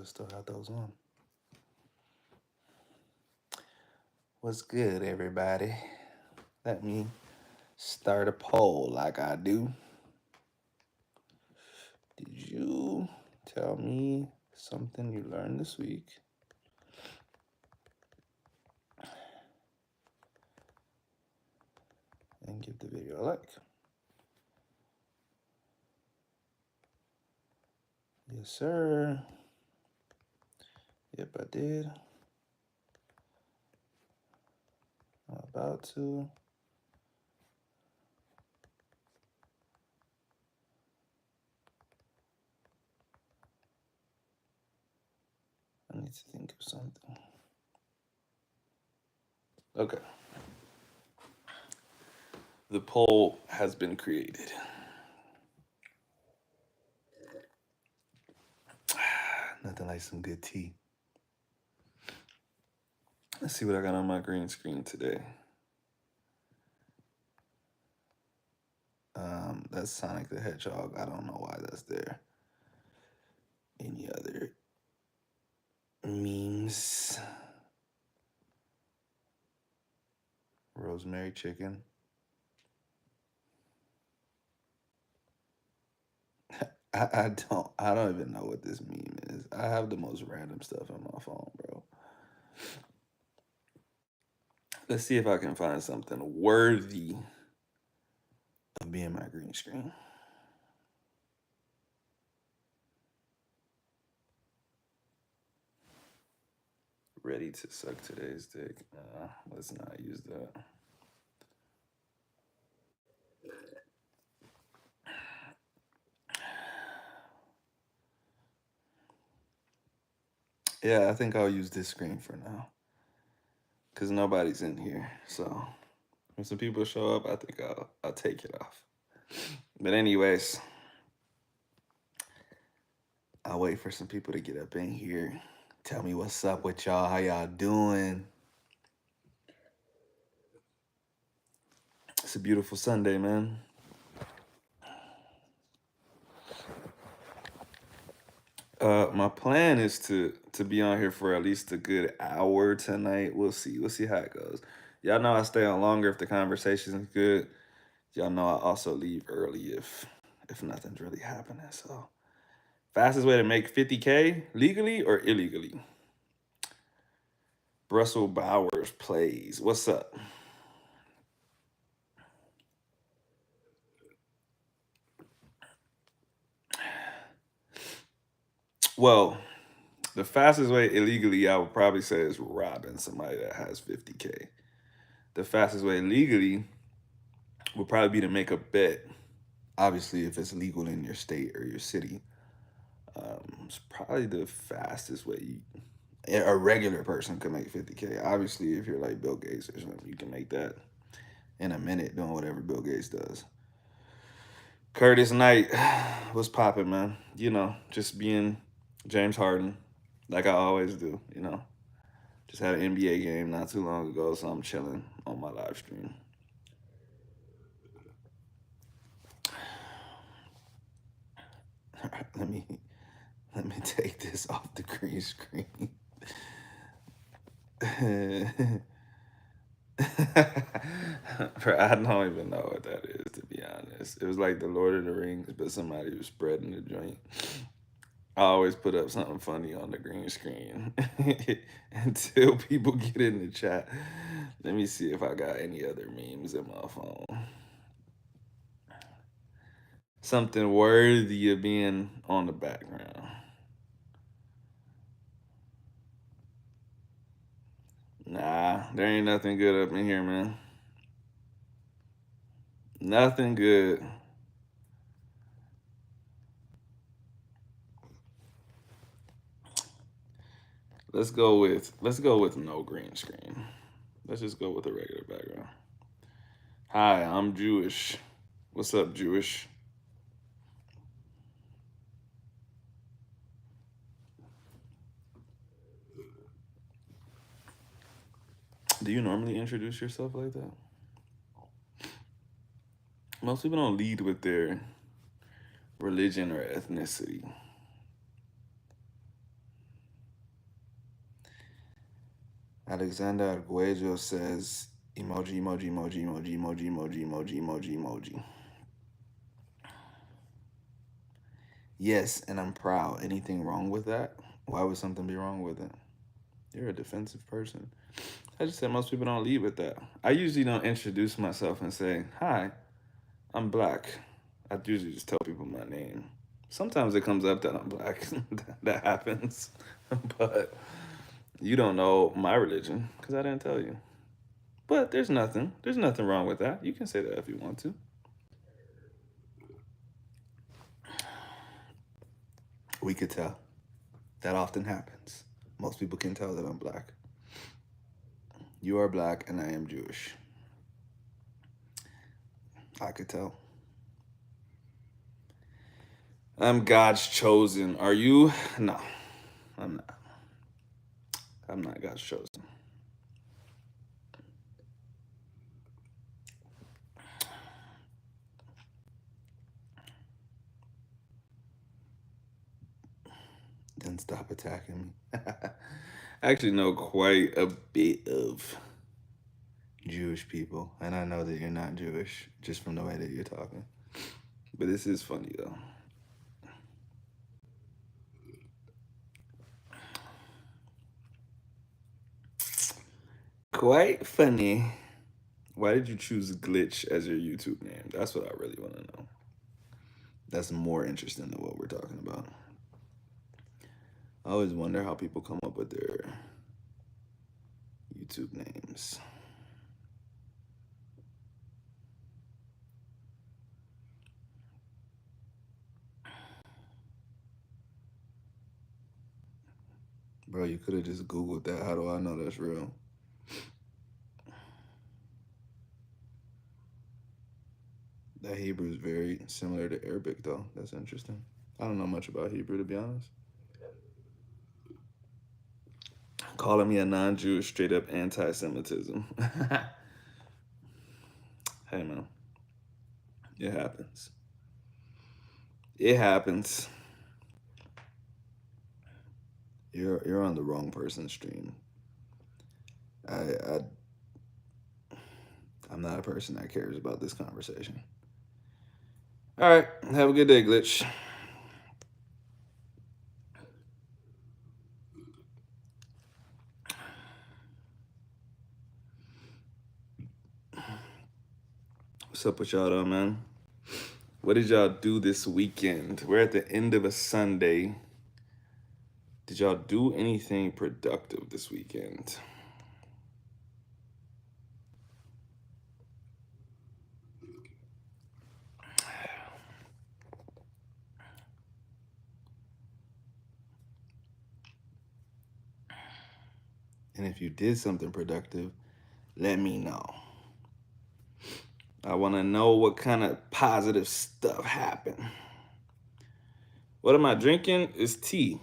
I still have those on. What's good, everybody? Let me start a poll like I do. Did you tell me something you learned this week? And give the video a like. Yes, sir. Yep, I did. I'm about to. I need to think of something. Okay. The poll has been created. Nothing like some good tea. Let's see what I got on my green screen today. That's Sonic the Hedgehog. I don't know why that's there. Any other memes? Rosemary chicken. I don't even know what this meme is. I have the most random stuff on my phone, bro. Let's see if I can find something worthy of being my green screen. Ready to suck today's dick. Let's not use that. Yeah, I think I'll use this screen for now. Because nobody's in here. So when some people show up, I think I'll take it off. But anyways, I'll wait for some people to get up in here. Tell me what's up with y'all. How y'all doing? It's a beautiful Sunday, man. My plan is to be on here for at least a good hour tonight. We'll see. We'll see how it goes. Y'all know I stay on longer if the conversation is good. Y'all know I also leave early if nothing's really happening. So, fastest way to make 50K legally or illegally? Russell Bowers plays. What's up? Well, the fastest way illegally, I would probably say, is robbing somebody that has 50K. The fastest way legally would probably be to make a bet. Obviously, if it's legal in your state or your city, it's probably the fastest way a regular person could make 50K. Obviously, if you're like Bill Gates or something, you can make that in a minute doing whatever Bill Gates does. Curtis Knight, what's popping, man? You know, just being James Harden, like I always do, you know. Just had an NBA game not too long ago, so I'm chilling on my live stream. All right, let me take this off the green screen. I don't even know what that is, to be honest. It was like the Lord of the Rings, but somebody was spreading the joint. I always put up something funny on the green screen until people get in the chat. Let me see if I got any other memes in my phone. Something worthy of being on the background. Nah, there ain't nothing good up in here, man. Nothing good. Let's go with no green screen. Let's just go with a regular background. Hi, I'm Jewish. What's up, Jewish? Do you normally introduce yourself like that? Most people don't lead with their religion or ethnicity. Alexander Arguello says emoji, emoji, emoji, emoji, emoji, emoji, emoji, emoji, emoji. Yes, and I'm proud. Anything wrong with that? Why would something be wrong with it? You're a defensive person. I just said most people don't lead with that. I usually don't introduce myself and say, hi, I'm black. I usually just tell people my name. Sometimes it comes up that I'm black. That happens. But you don't know my religion because I didn't tell you. But there's nothing. There's nothing wrong with that. You can say that if you want to. We could tell. That often happens. Most people can tell that I'm black. You are black and I am Jewish. I could tell. I'm God's chosen. Are you? No, I'm not. I'm not God's chosen. Then stop attacking me. I actually know quite a bit of Jewish people, and I know that you're not Jewish just from the way that you're talking. But this is funny though. Quite funny. Why did you choose Glitch as your YouTube name? That's what I really want to know. That's more interesting than what we're talking about. I always wonder how people come up with their YouTube names. Bro, you could have just Googled that. How do I know that's real? That Hebrew is very similar to Arabic, though. That's interesting. I don't know much about Hebrew, to be honest. Calling me a non-Jewish, straight up anti-Semitism. Hey, man. It happens. It happens. You're on the wrong person's stream. I'm not a person that cares about this conversation. All right. Have a good day, Glitch. What's up with y'all, though, man? What did y'all do this weekend? We're at the end of a Sunday. Did y'all do anything productive this weekend? And if you did something productive, let me know. I want to know what kind of positive stuff happened. What am I drinking? It's tea.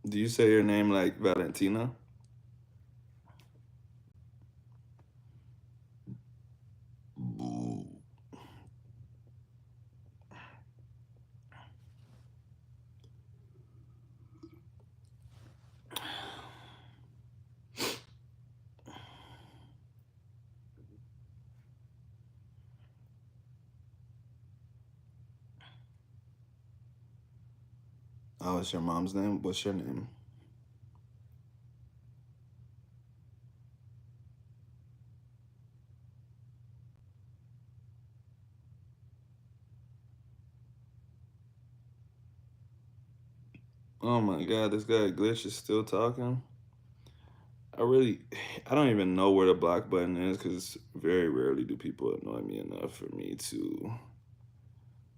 Do you say your name like Valentina? Oh, it's your mom's name? What's your name? Oh my God, this guy Glitch is still talking. I don't even know where the block button is because very rarely do people annoy me enough for me to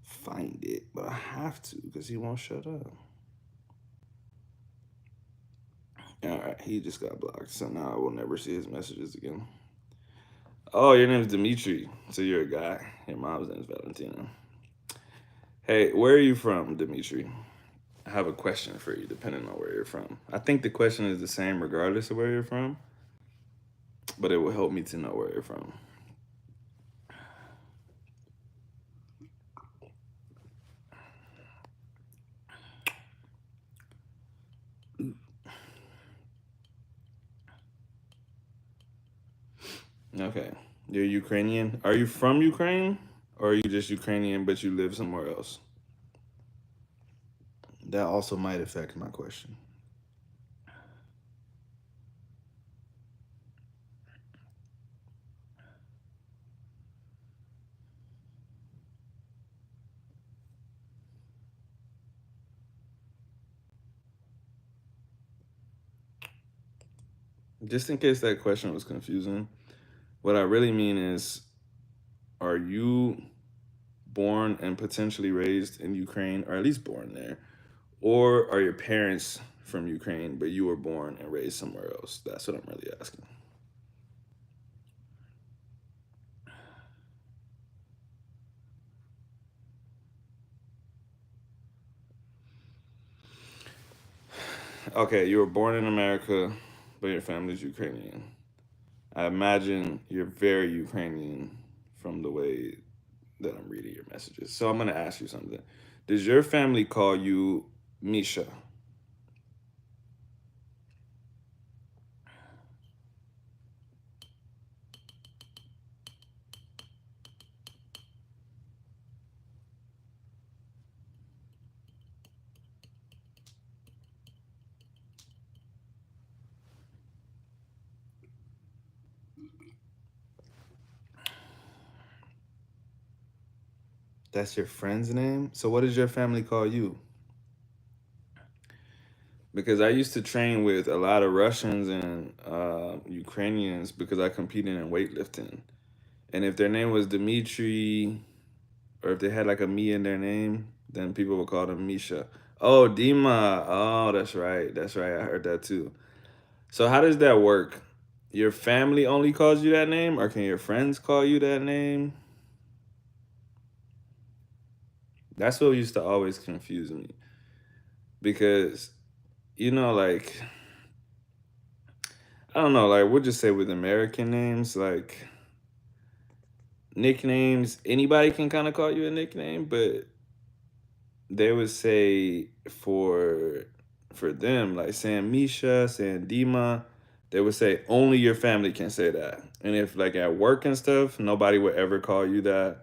find it. But I have to because he won't shut up. All right, he just got blocked. So now I will never see his messages again. Oh, your name's Dimitri. So you're a guy. Your mom's name's Valentina. Hey, where are you from, Dimitri? I have a question for you, depending on where you're from. I think the question is the same regardless of where you're from. but it will help me to know where you're from. Okay. You're Ukrainian. Are you from Ukraine? Or are you just Ukrainian but you live somewhere else? That also might affect my question. Just in case that question was confusing, what I really mean is, are you born and potentially raised in Ukraine, or at least born there? Or are your parents from Ukraine, but you were born and raised somewhere else? That's what I'm really asking. Okay, you were born in America, but your family's Ukrainian. I imagine you're very Ukrainian from the way that I'm reading your messages. So I'm gonna ask you something. Does your family call you Misha? That's your friend's name? So what does your family call you? Because I used to train with a lot of Russians and Ukrainians because I competed in weightlifting. And if their name was Dmitry, or if they had like a me in their name, then people would call them Misha. Oh, Dima. Oh, that's right. That's right. I heard that too. So how does that work? Your family only calls you that name, or can your friends call you that name? That's what used to always confuse me. Because, like, I don't know, like, we'll just say with American names, like, nicknames, anybody can kind of call you a nickname, but they would say for them, like saying Misha, saying Dima, they would say only your family can say that. And if like at work and stuff, nobody would ever call you that.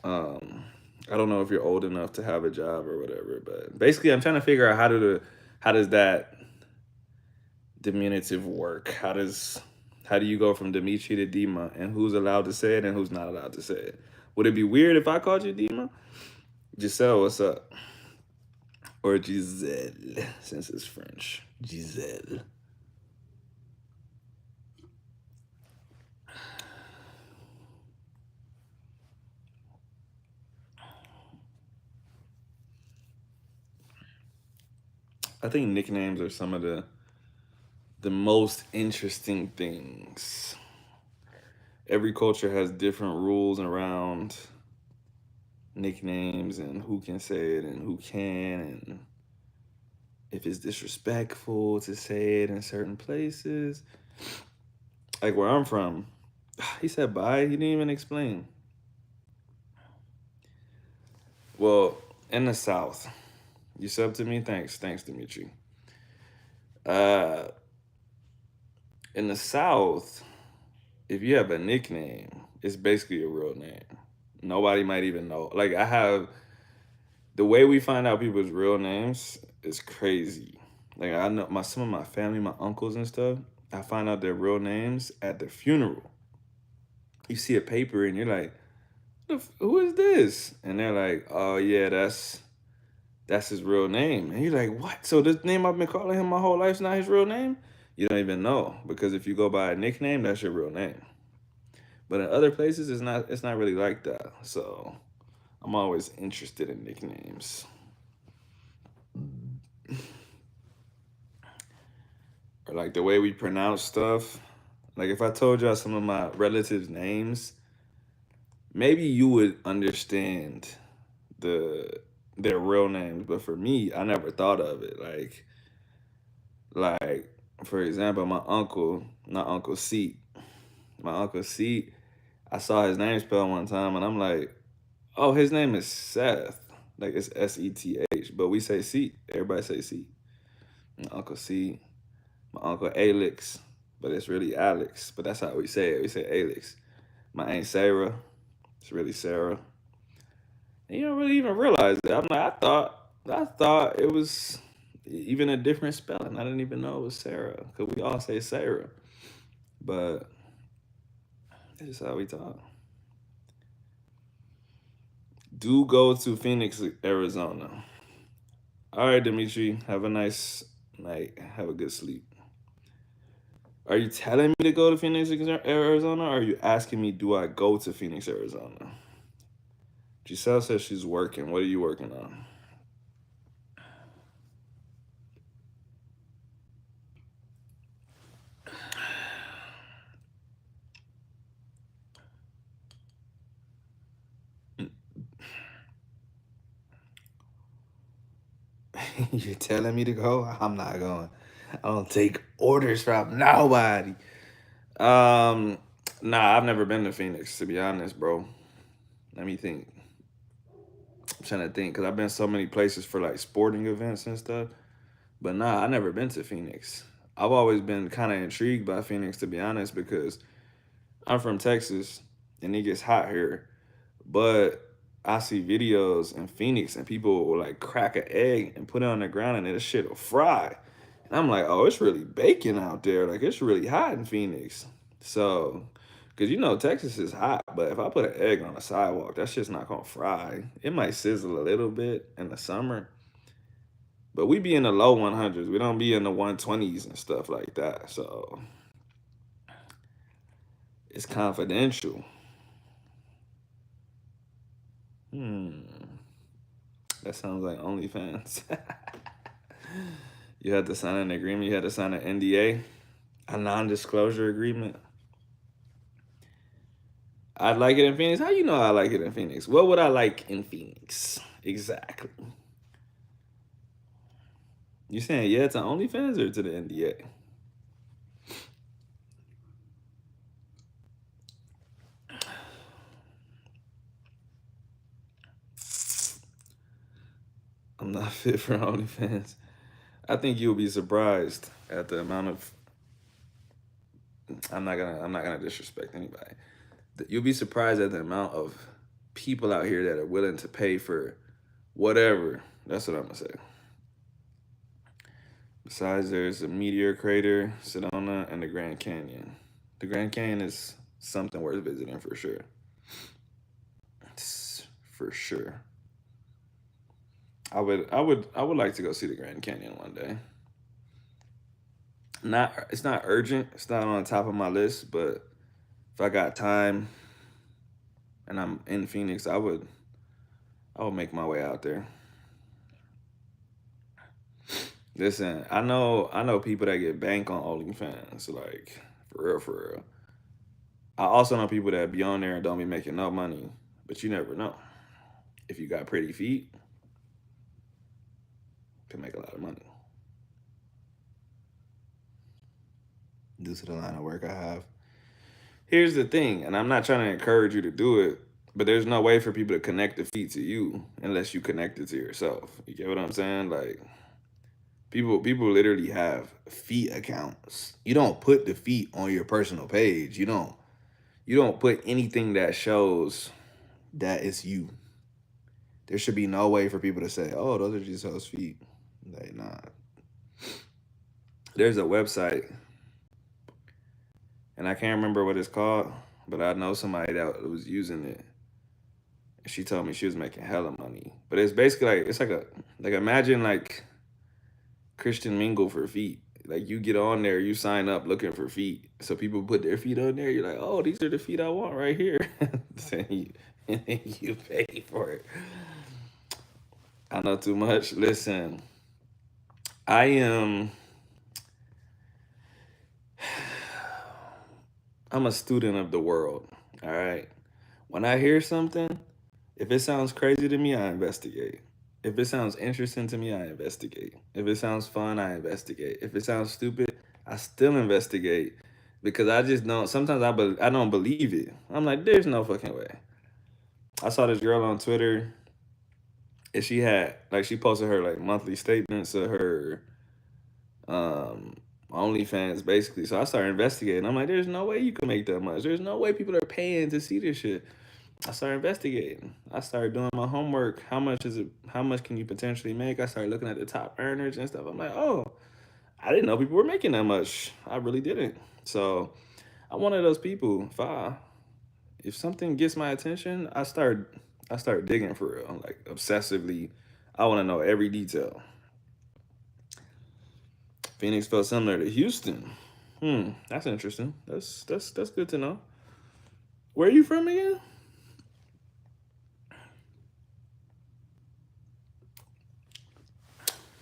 Um, I don't know if you're old enough to have a job or whatever, but basically, I'm trying to figure out how does that diminutive work? How do you go from Dimitri to Dima, and who's allowed to say it and who's not allowed to say it? Would it be weird if I called you Dima? Giselle, what's up? Or Giselle, since it's French. Giselle. I think nicknames are some of the most interesting things. Every culture has different rules around nicknames and who can say it and who can, and if it's disrespectful to say it in certain places. Like where I'm from, he said bye. He didn't even explain. Well, in the South, you sub to me? Thanks, Dimitri. Uh, in the South, if you have a nickname, it's basically a real name. Nobody might even know. Like I have the way we find out people's real names is crazy. Like I know some of my family, my uncles and stuff. I find out their real names at the funeral. You see a paper and you're like, "Who is this?" And they're like, "Oh yeah, that's his real name." And you're like, "What? So this name I've been calling him my whole life's not his real name?" You don't even know because if you go by a nickname, that's your real name. But in other places, it's not really like that. So I'm always interested in nicknames. Or like the way we pronounce stuff. Like if I told y'all some of my relatives' names, maybe you would understand the their real names. But for me, I never thought of it. Like for example, my uncle Seat, I saw his name spelled one time, and I'm like, oh, his name is Seth. Like it's Seth, but we say Seat. Everybody say Seat. My uncle Seat, my uncle Alex, but it's really Alex. But that's how we say it. We say Alex. My aunt Sarah, it's really Sarah. And you don't really even realize it. I'm like, I thought it was even a different spelling. I didn't even know it was Sarah because we all say Sarah, but this is how we talk. Do go to Phoenix, Arizona. All right, Dimitri. Have a nice night. Have a good sleep. Are you telling me to go to Phoenix, Arizona? Or are you asking me, do I go to Phoenix, Arizona? Giselle says she's working. What are you working on? You're telling me to go? I'm not going. I don't take orders from nobody. Um, nah, I've never been to Phoenix, to be honest, bro. Let me think. I'm trying to think, because I've been so many places for like sporting events and stuff. But nah, I never been to Phoenix. I've always been kind of intrigued by Phoenix, to be honest, because I'm from Texas and it gets hot here. But I see videos in Phoenix and people will like crack an egg and put it on the ground and the shit will fry. And I'm like, oh, it's really baking out there. Like it's really hot in Phoenix. So, because you know Texas is hot, but if I put an egg on a sidewalk, that shit's not gonna fry. It might sizzle a little bit in the summer, but we be in the low 100s. We don't be in the 120s and stuff like that. So it's confidential. Hmm. That sounds like OnlyFans. You had to sign an agreement. You had to sign an NDA, a non-disclosure agreement. I'd like it in Phoenix. How you know I like it in Phoenix? What would I like in Phoenix? Exactly. You saying yeah to OnlyFans or to the NDA? I'm not fit for OnlyFans. I think you'll be surprised at the amount of. I'm not gonna disrespect anybody. You'll be surprised at the amount of people out here that are willing to pay for whatever. That's what I'm gonna say. Besides, there's a meteor crater, Sedona, and the Grand Canyon. The Grand Canyon is something worth visiting for sure. For sure. I would like to go see the Grand Canyon one day. It's not urgent. It's not on the top of my list, but if I got time and I'm in Phoenix, I would make my way out there. Listen, I know people that get bank on OnlyFans, like for real, for real. I also know people that be on there and don't be making no money, but you never know. If you got pretty feet, you can make a lot of money. Due to the line of work I have. Here's the thing, and I'm not trying to encourage you to do it, but there's no way for people to connect the feet to you unless you connect it to yourself. You get what I'm saying? Like people literally have feet accounts. You don't put the feet on your personal page. You don't put anything that shows that it's you. There should be no way for people to say, "Oh, those are Giselle's feet." Like, nah. There's a website, and I can't remember what it's called, but I know somebody that was using it. She told me she was making hella money. But it's basically like it's like imagine like Christian Mingle for feet. Like you get on there, you sign up looking for feet. So people put their feet on there. You're like, oh, these are the feet I want right here. And then you pay for it. I know too much. Listen, I am. I'm a student of the world. All right. When I hear something, if it sounds crazy to me, I investigate. If it sounds interesting to me, I investigate. If it sounds fun, I investigate. If it sounds stupid, I still investigate because I just don't. Sometimes I don't believe it. I'm like, there's no fucking way. I saw this girl on Twitter, and she had like she posted her like monthly statements of her um OnlyFans basically. So I started investigating. I'm like, there's no way you can make that much. There's no way people are paying to see this shit. I started investigating. I started doing my homework. How much is it? How much can you potentially make? I started looking at the top earners and stuff. I'm like, oh, I didn't know people were making that much. I really didn't. So I'm one of those people. If something gets my attention, I start digging for real, like obsessively. I want to know every detail. Phoenix felt similar to Houston. That's interesting. That's good to know. Where are you from again?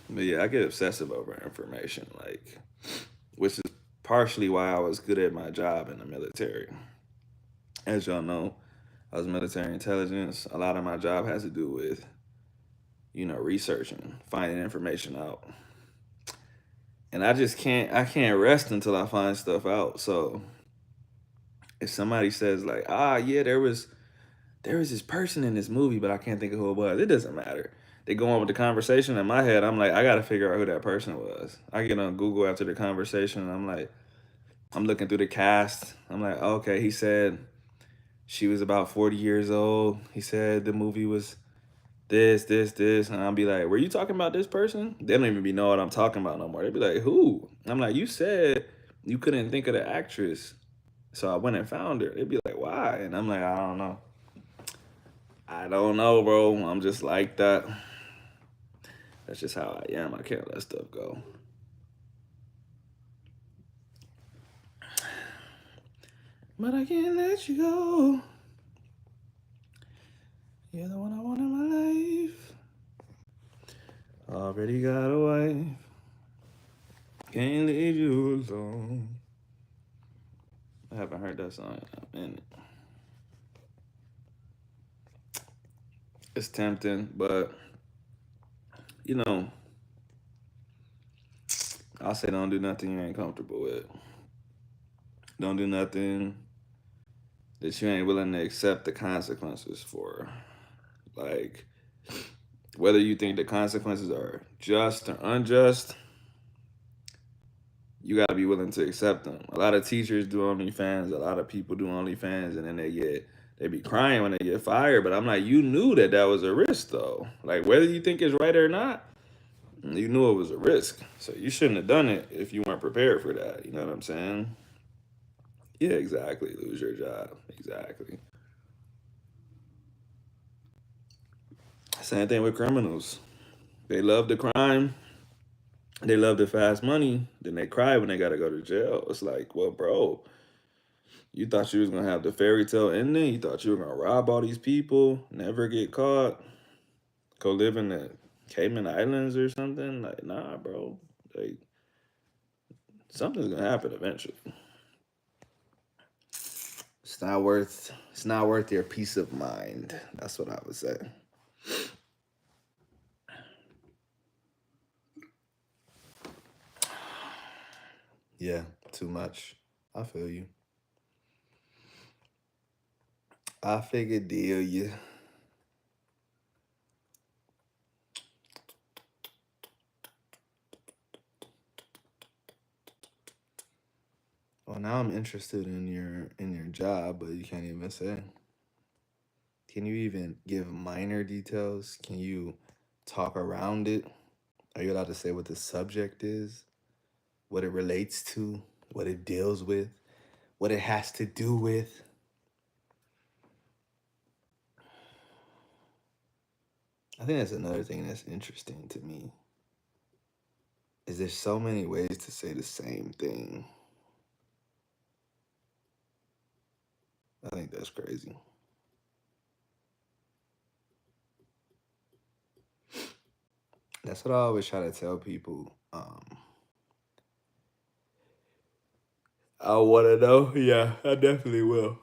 But yeah, I get obsessive over information, like, which is partially why I was good at my job in the military. As y'all know, I was military intelligence. A lot of my job has to do with, researching, finding information out. And I can't rest until I find stuff out. So if somebody says like, yeah, there was this person in this movie, but I can't think of who it was. It doesn't matter. They go on with the conversation. In my head, I'm like, I gotta figure out who that person was. I get on Google after the conversation, and I'm like, I'm looking through the cast. I'm like, okay, he said she was about 40 years old. He said the movie was this, and I'll be like, were you talking about this person? They don't even be know what I'm talking about no more. They'd be like, who? I'm like, you said you couldn't think of the actress, so I went and found her. They'd be like, why? And I'm like, I don't know. I don't know, bro. I'm just like that. That's just how I am. I can't let stuff go. But I can't let you go. You're the one I want in my life. Already got a wife. Can't leave you alone. I haven't heard that song in a minute. It's tempting, but you know, I'll say don't do nothing you ain't comfortable with. Don't do nothing that you ain't willing to accept the consequences for. Like, whether you think the consequences are just or unjust, you gotta be willing to accept them. A lot of teachers do OnlyFans, a lot of people do OnlyFans, and then they be crying when they get fired. But I'm like, you knew that that was a risk, though. Like, whether you think it's right or not, you knew it was a risk. So you shouldn't have done it if you weren't prepared for that. You know what I'm saying? Yeah, exactly. Lose your job. Exactly. Same thing with criminals. They love the crime. They love the fast money. Then they cry when they gotta go to jail. It's like, well, bro, you thought you was gonna have the fairy tale ending. You thought you were gonna rob all these people, never get caught, go live in the Cayman Islands or something. Like, nah, bro. Like, something's gonna happen eventually. It's not worth your peace of mind. That's what I would say. Yeah, too much. I feel you. I figured deal you. Well, now I'm interested in your job, but you can't even say. Can you even give minor details? Can you talk around it? Are you allowed to say what the subject is, what it relates to, what it deals with, what it has to do with? I think that's another thing that's interesting to me. Is there's so many ways to say the same thing. I think that's crazy. That's what I always try to tell people. I want to know. Yeah, I definitely will.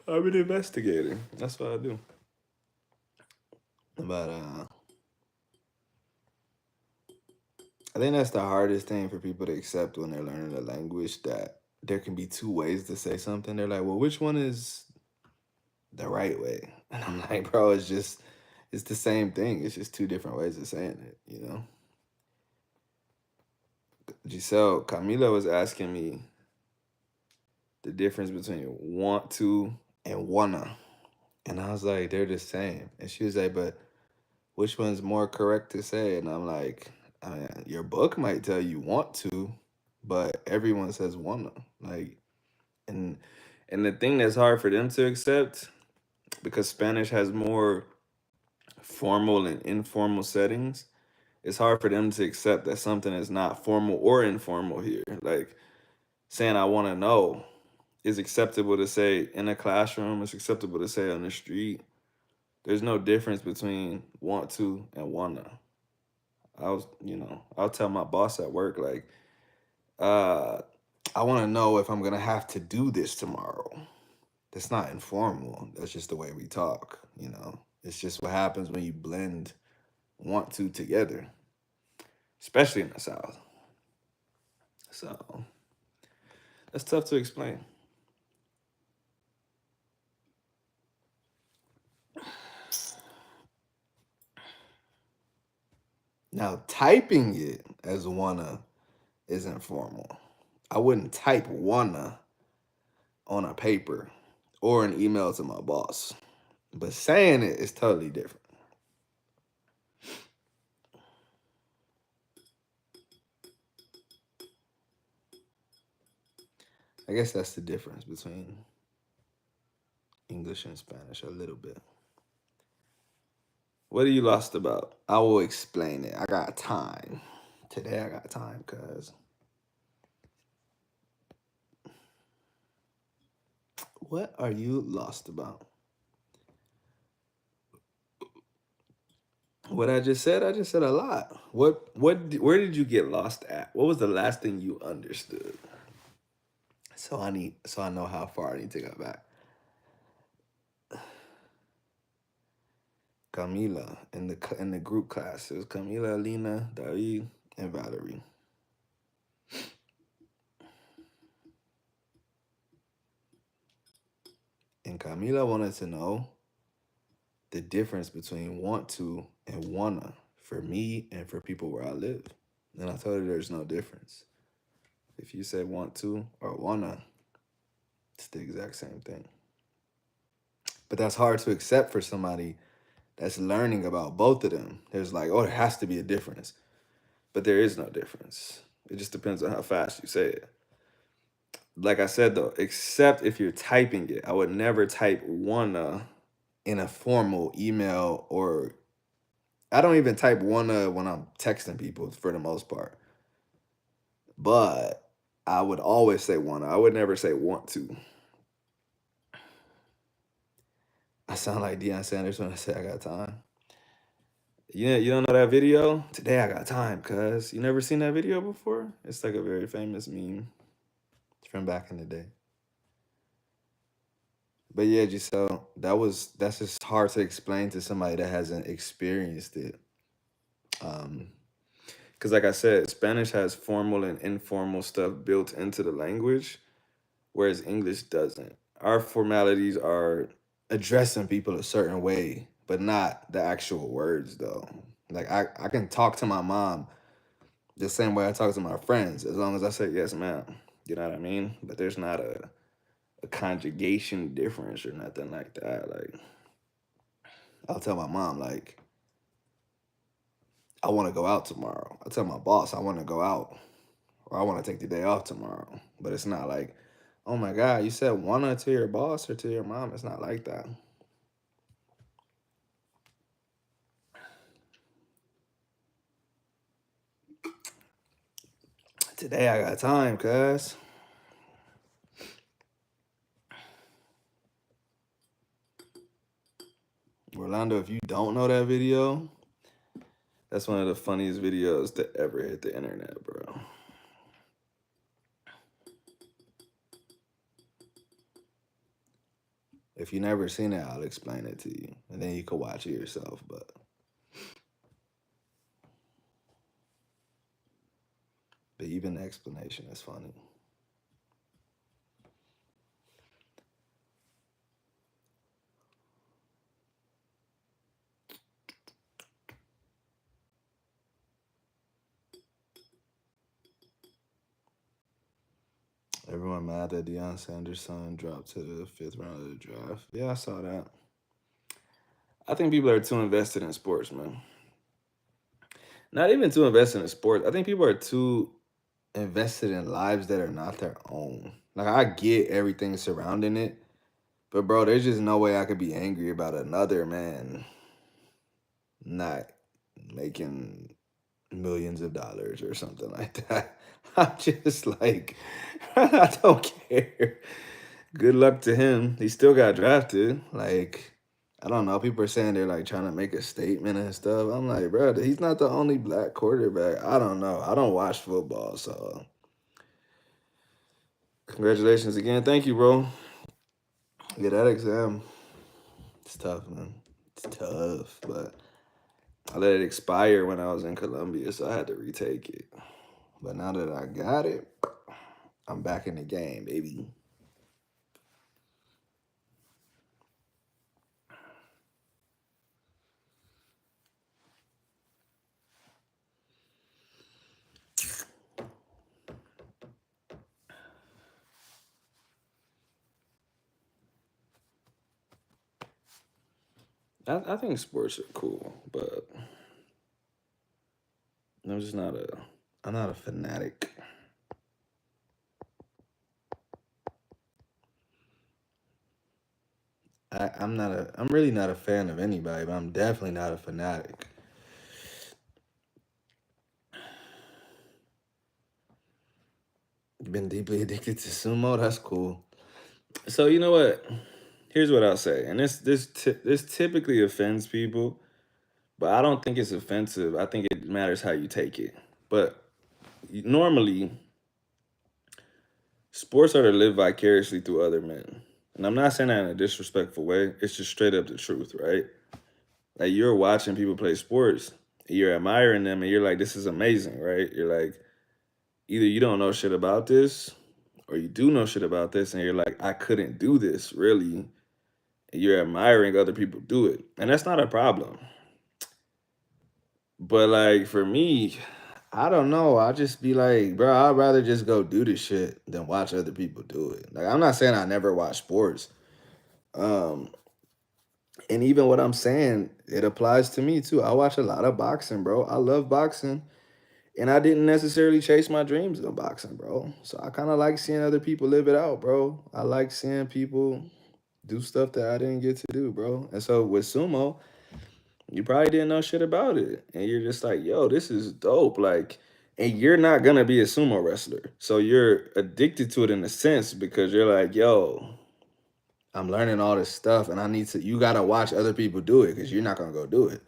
I've been investigating. That's what I do. But I think that's the hardest thing for people to accept when they're learning a language, that there can be two ways to say something. They're like, well, which one is the right way? And I'm like, bro, it's the same thing. It's just two different ways of saying it, you know? Giselle, Camila was asking me the difference between want to and wanna. And I was like, they're the same. And she was like, but which one's more correct to say? And I'm like, I mean, your book might tell you want to, but everyone says wanna. Like, and and the thing that's hard for them to accept, because Spanish has more formal and informal settings, it's hard for them to accept that something is not formal or informal here. Like saying I want to know is acceptable to say in a classroom, it's acceptable to say on the street. There's no difference between want to and wanna. I'll tell my boss at work, like, uh, I want to know if I'm gonna have to do this tomorrow. That's not informal. That's just the way we talk, you know. It's just what happens when you blend want to together, especially in the South. So that's tough to explain. Now, typing it as wanna is informal. I wouldn't type wanna on a paper or an email to my boss, but saying it is totally different. I guess that's the difference between English and Spanish a little bit. What are you lost about? I will explain it. I got time. Today I got time, cuz. What are you lost about? What I just said a lot. Where did you get lost at? What was the last thing you understood? So I know how far I need to go back. Camila in the group class. It was Camila, Alina, David, and Valerie. And Camila wanted to know the difference between want to and wanna for me and for people where I live. And I told her there's no difference. If you say want to or wanna, it's the exact same thing. But that's hard to accept for somebody that's learning about both of them. There's like, oh, there has to be a difference. But there is no difference. It just depends on how fast you say it. Like I said though, except if you're typing it, I would never type wanna in a formal email, or I don't even type wanna when I'm texting people for the most part. But I would always say wanna. I would never say want to. I sound like Deion Sanders when I say I got time. Yeah, you don't know that video? Today I got time, cuz. You never seen that video before? It's like a very famous meme. It's from back in the day. But yeah, Giselle, that's just hard to explain to somebody that hasn't experienced it. Because like I said, Spanish has formal and informal stuff built into the language, whereas English doesn't. Our formalities are addressing people a certain way, but not the actual words though. Like I can talk to my mom the same way I talk to my friends, as long as I say yes, ma'am. You know what I mean? But there's not a conjugation difference or nothing like that. Like I'll tell my mom, like, I want to go out tomorrow. I tell my boss I want to go out, or I want to take the day off tomorrow. But it's not like, oh my God, you said wanna to your boss or to your mom. It's not like that. Today I got time, cuz. Orlando, if you don't know that video, that's one of the funniest videos to ever hit the internet, bro. If you never seen it, I'll explain it to you, and then you can watch it yourself. But even the explanation is funny. Everyone mad that Deion Sanders' son dropped to the 5th round of the draft. Yeah, I saw that. I think people are too invested in sports, man. Not even too invested in sports. I think people are too invested in lives that are not their own. Like, I get everything surrounding it, but bro, there's just no way I could be angry about another man not making millions of dollars or something like that. I'm just like, I don't care. Good luck to him. He still got drafted. Like, I don't know. People are saying they're like trying to make a statement and stuff. I'm like, bro, he's not the only black quarterback. I don't know. I don't watch football, so congratulations again. Thank you, bro. Yeah, that exam, it's tough, man. It's tough, but I let it expire when I was in Columbia, so I had to retake it. But now that I got it, I'm back in the game, baby. I think sports are cool, but I'm just not a I'm not a fanatic. I'm really not a fan of anybody, but I'm definitely not a fanatic. You've been deeply addicted to sumo? That's cool. So you know what? Here's what I'll say, and this typically offends people, but I don't think it's offensive. I think it matters how you take it. But normally, sports are to live vicariously through other men, and I'm not saying that in a disrespectful way. It's just straight up the truth, right? Like you're watching people play sports, you're admiring them, and you're like, "This is amazing," right? You're like, either you don't know shit about this, or you do know shit about this, and you're like, "I couldn't do this, really." And you're admiring other people do it, and that's not a problem. But like for me, I don't know. I just be like, bro, I'd rather just go do this shit than watch other people do it. Like I'm not saying I never watch sports. Um, and even what I'm saying, it applies to me too. I watch a lot of boxing, bro. I love boxing. And I didn't necessarily chase my dreams in boxing, bro. So I kind of like seeing other people live it out, bro. I like seeing people do stuff that I didn't get to do, bro. And so with sumo, you probably didn't know shit about it. And you're just like, yo, this is dope. Like, and you're not gonna be a sumo wrestler. So you're addicted to it in a sense because you're like, yo, I'm learning all this stuff and you gotta watch other people do it because you're not gonna go do it.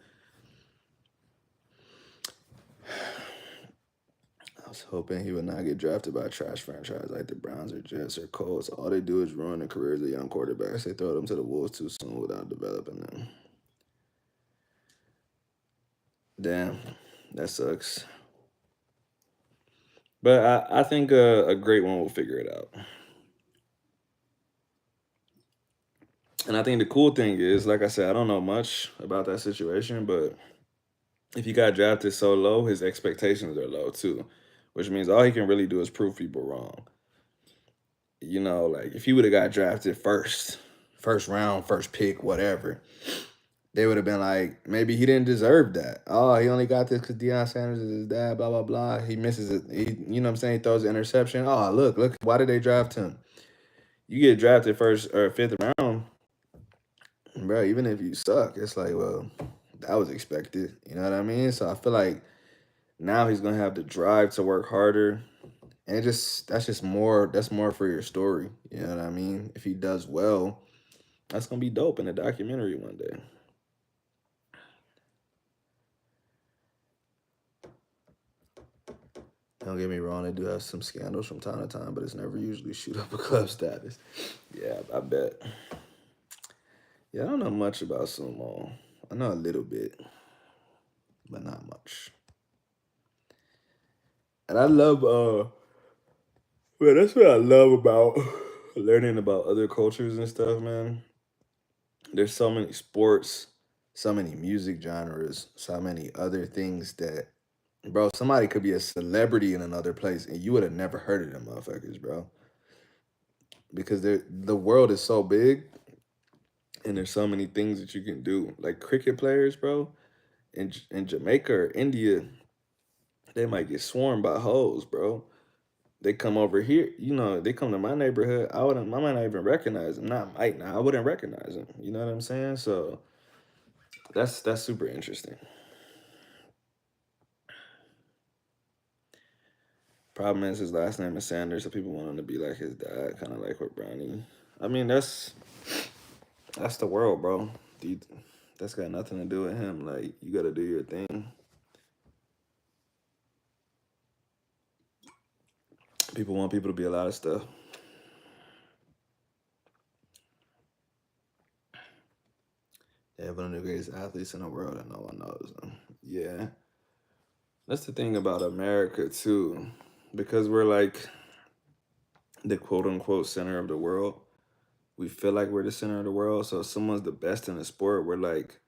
I was hoping he would not get drafted by a trash franchise like the Browns or Jets or Colts. All they do is ruin the careers of young quarterbacks. They throw them to the Wolves too soon without developing them. Damn, that sucks. But I think a great one will figure it out. And I think the cool thing is, like I said, I don't know much about that situation, but if he got drafted so low, his expectations are low too, which means all he can really do is prove people wrong. You know, like if he would have got drafted first round, first pick, whatever, they would have been like, maybe he didn't deserve that. Oh, he only got this because Deion Sanders is his dad, blah, blah, blah. He misses it. You know what I'm saying? He throws an interception. Oh, look, why did they draft him? You get drafted first or 5th round, bro, even if you suck, it's like, well, that was expected. You know what I mean? So I feel like now he's gonna have the drive to work harder. And that's more for your story. You know what I mean? If he does well, that's gonna be dope in a documentary one day. Don't get me wrong, they do have some scandals from time to time, but it's never usually shoot up a club status. Yeah, I bet. Yeah, I don't know much about sumo. I know a little bit, but not much. And I love well, that's what I love about learning about other cultures and stuff, man. There's so many sports, so many music genres, so many other things that, bro, somebody could be a celebrity in another place and you would have never heard of them motherfuckers, bro. Because the world is so big and there's so many things that you can do. Like cricket players, bro, in Jamaica or India, they might get swarmed by hoes, bro. They come over here, they come to my neighborhood. I might not even recognize them. Not might not, I wouldn't recognize them. You know what I'm saying? So that's super interesting. Problem is his last name is Sanders, so people want him to be like his dad, kind of like with Brownie. I mean, that's the world, bro. Dude, that's got nothing to do with him. Like, you got to do your thing. People want people to be a lot of stuff. They have one of the greatest athletes in the world, and no one knows them. Yeah, that's the thing about America too, because we're like the quote unquote center of the world. We feel like we're the center of the world. So if someone's the best in the sport, we're like,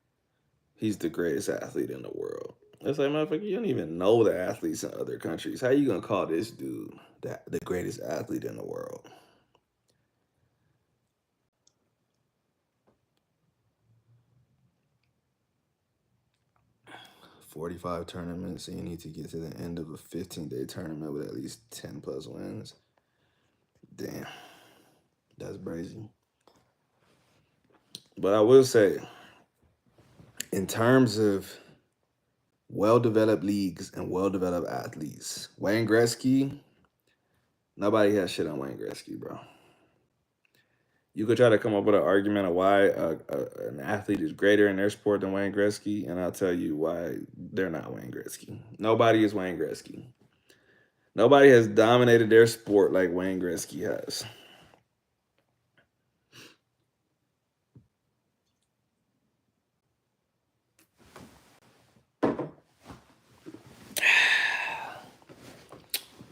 he's the greatest athlete in the world. It's like, motherfucker, you don't even know the athletes in other countries. How you gonna call this dude the greatest athlete in the world? 45 tournaments, and you need to get to the end of a 15-day tournament with at least 10 plus wins. Damn, that's crazy. But I will say, in terms of well-developed leagues and well-developed athletes, Wayne Gretzky, nobody has shit on Wayne Gretzky, bro. You could try to come up with an argument of why an athlete is greater in their sport than Wayne Gretzky, and I'll tell you why they're not Wayne Gretzky. Nobody is Wayne Gretzky. Nobody has dominated their sport like Wayne Gretzky has.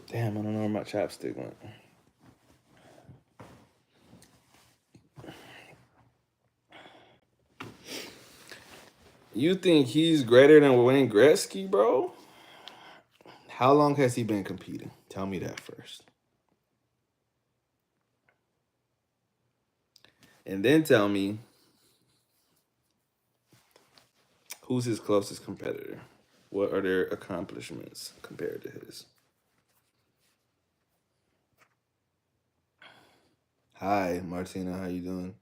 Damn, I don't know where my chapstick went. You think he's greater than Wayne Gretzky, bro? How long has he been competing? Tell me that first. And then tell me who's his closest competitor? What are their accomplishments compared to his? Hi, Martina. How you doing?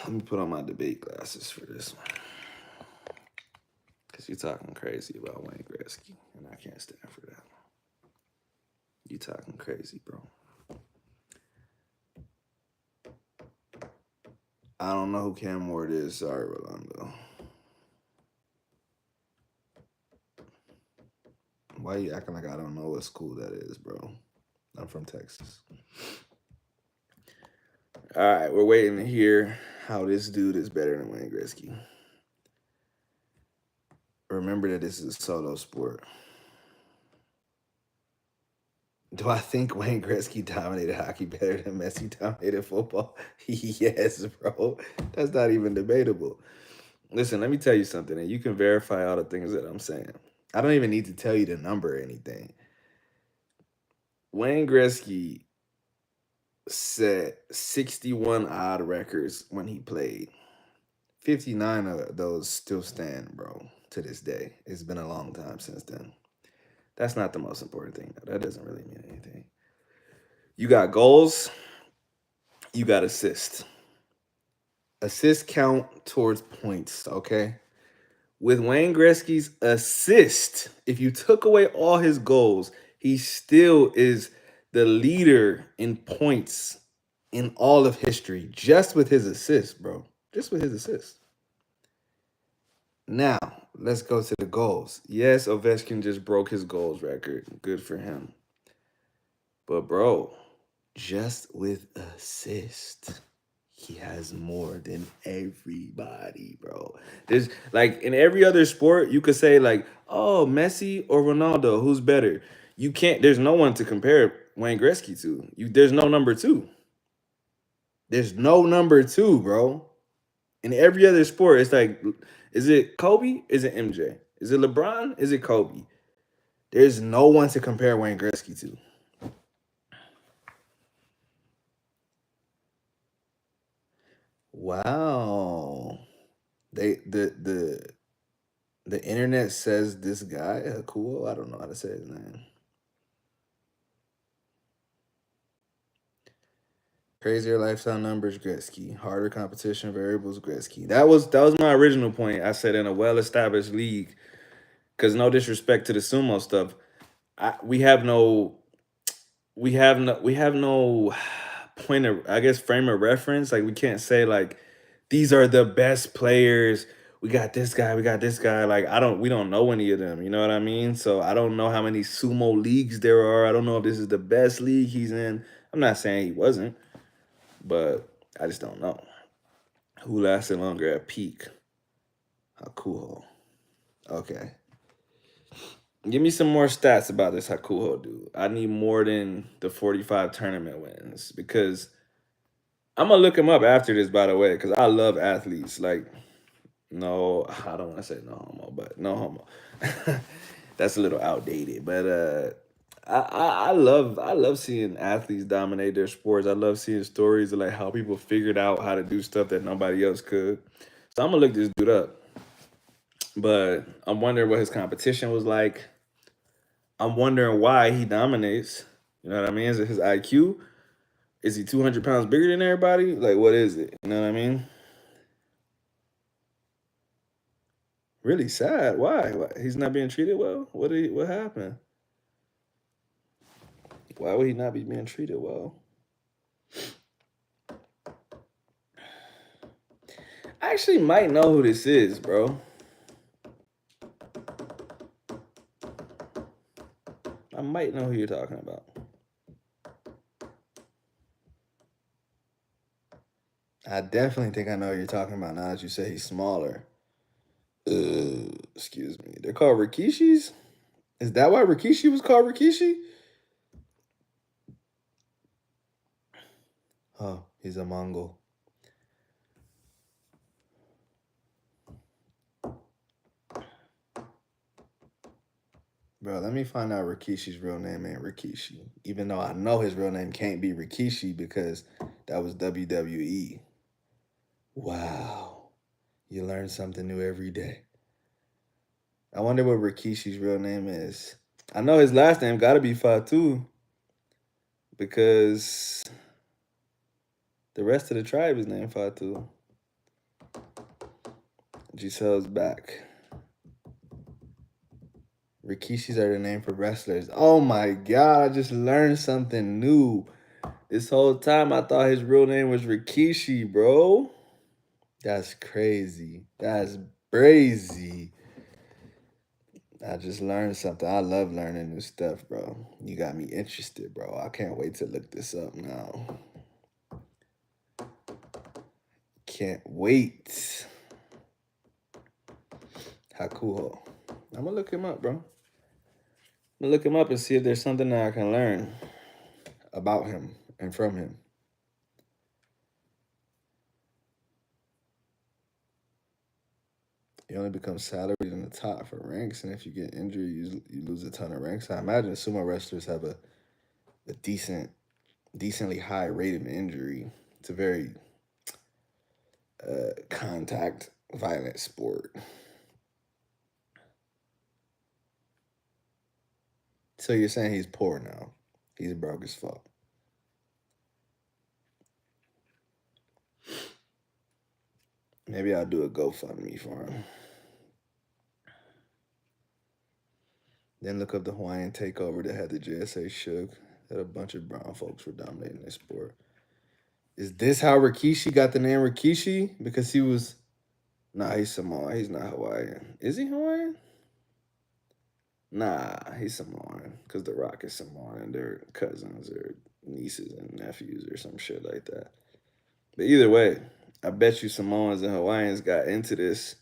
Let me put on my debate glasses for this one. Because you're talking crazy about Wayne Gretzky, and I can't stand for that. You talking crazy, bro. I don't know who Cam Ward is. Sorry, Rolando. Why you acting like I don't know what school that is, bro? I'm from Texas. All right, we're waiting to hear how this dude is better than Wayne Gretzky. Remember that this is a solo sport. Do I think Wayne Gretzky dominated hockey better than Messi dominated football? Yes, bro. That's not even debatable. Listen, let me tell you something, and you can verify all the things that I'm saying. I don't even need to tell you the number or anything. Wayne Gretzky set 61 odd records when he played. 59 of those still stand, bro, to this day. It's been a long time since then. That's not the most important thing, though. That doesn't really mean anything. You got goals, you got assists. Assists count towards points, okay? With Wayne Gretzky's assist, if you took away all his goals, he still is the leader in points in all of history, just with his assists, bro. Just with his assists. Now, let's go to the goals. Yes, Ovechkin just broke his goals record. Good for him. But, bro, just with assist, He has more than everybody, bro. There's like in every other sport, you could say like, oh, Messi or Ronaldo, who's better? You can't. There's no one to compare Wayne Gretzky to. There's no number two. There's no number two, bro. In every other sport, it's like, is it Kobe? Is it MJ? Is it LeBron? Is it Kobe? There's no one to compare Wayne Gretzky to. Wow. The internet says this guy cool. I don't know how to say his name. Crazier lifestyle numbers Gretzky. Harder competition variables Gretzky. That was my original point. I said in a well established league, because no disrespect to the sumo stuff, we have no we have no point of, I guess, frame of reference. Like we can't say like these are the best players. We got this guy, we got this guy. Like we don't know any of them. You know what I mean? So I don't know how many sumo leagues there are. I don't know if this is the best league he's in. I'm not saying he wasn't, but I just don't know who lasted longer at peak. Hakuho. Okay. Give me some more stats about this Hakuho dude. I need more than the 45 tournament wins because I'm gonna look him up after this, by the way, because I love athletes. Like, no, I don't want to say no homo, but no homo. That's a little outdated. But I love seeing athletes dominate their sports. I love seeing stories of like how people figured out how to do stuff that nobody else could. So I'm gonna look this dude up. But I'm wondering what his competition was like. I'm wondering why he dominates. You know what I mean? Is it his IQ? Is he 200 pounds bigger than everybody? Like, what is it? You know what I mean? Really sad. Why? He's not being treated well? What happened? Why would he not be being treated well? I actually might know who this is, bro. I might know who you're talking about. I definitely think I know who you're talking about now that you say he's smaller. Excuse me. They're called Rikishis? Is that why Rikishi was called Rikishi? Oh, he's a Mongol. Bro, let me find out Rikishi's real name ain't Rikishi. Even though I know his real name can't be Rikishi because that was WWE. Wow. You learn something new every day. I wonder what Rikishi's real name is. I know his last name gotta be Fatu because the rest of the tribe is named Fatu. Giselle's back. Rikishis are the name for wrestlers. Oh my god, I just learned something new. This whole time I thought his real name was Rikishi, bro. That's crazy. That's crazy. I just learned something. I love learning new stuff, bro. You got me interested, bro. I can't wait to look this up now. Can't wait. Hakuho. I'm gonna look him up, bro. I'm gonna look him up and see if there's something that I can learn about him and from him. You only become salaried in the top for ranks, and if you get injured, you lose a ton of ranks. I imagine sumo wrestlers have a decently high rate of injury. It's a very contact violent sport. So you're saying he's poor now? He's broke as fuck. Maybe I'll do a GoFundMe for him. Then look up the Hawaiian takeover that had the JSA shook. That a bunch of brown folks were dominating this sport. Is this how Rikishi got the name Rikishi? Because he was. Nah, he's Samoan. He's not Hawaiian. Is he Hawaiian? Nah, he's Samoan. Because The Rock is Samoan and they're cousins or nieces and nephews or some shit like that. But either way, I bet you Samoans and Hawaiians got into this,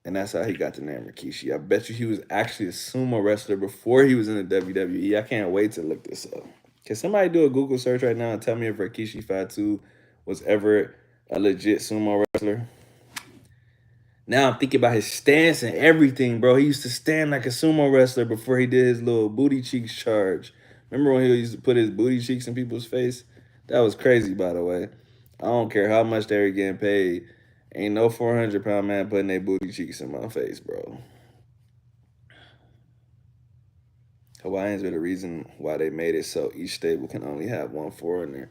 and that's how he got the name Rikishi. I bet you he was actually a sumo wrestler before he was in the WWE. I can't wait to look this up. Can somebody do a Google search right now and tell me if Rikishi Fatu was ever a legit sumo wrestler? Now I'm thinking about his stance and everything, bro. He used to stand like a sumo wrestler before he did his little booty cheeks charge. Remember when he used to put his booty cheeks in people's face? That was crazy, by the way. I don't care how much they were getting paid. Ain't no 400-pound man putting their booty cheeks in my face, bro. Hawaiians are the reason why they made it so each stable can only have one foreigner.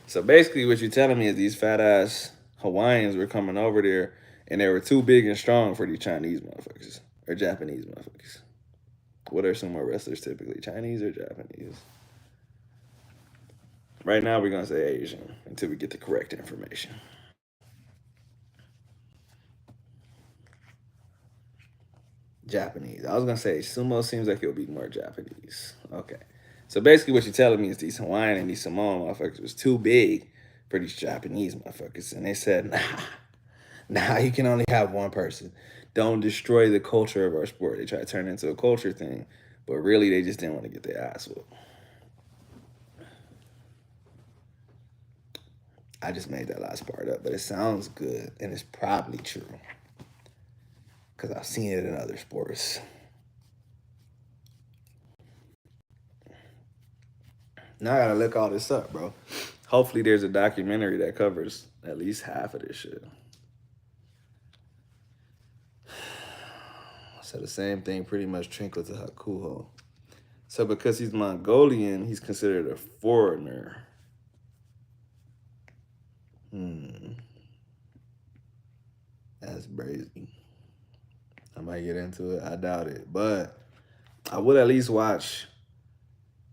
So basically what you're telling me is these fat ass Hawaiians were coming over there and they were too big and strong for these Chinese motherfuckers or Japanese motherfuckers. What are sumo wrestlers typically, Chinese or Japanese? Right now we're gonna say Asian until we get the correct information. Japanese. I was gonna say sumo seems like it'll be more Japanese. Okay. So basically what you're telling me is these Hawaiian and these Samoan motherfuckers was too big for these Japanese motherfuckers. And they said, nah, you can only have one person. Don't destroy the culture of our sport. They try to turn it into a culture thing. But really they just didn't want to get their ass whooped. I just made that last part up, but it sounds good and it's probably true. Because I've seen it in other sports. Now I gotta look all this up, bro. Hopefully there's a documentary that covers at least half of this shit. So the same thing pretty much translates to Hakuho. So because he's Mongolian, he's considered a foreigner. That's crazy. I might get into it. I doubt it. But I would at least watch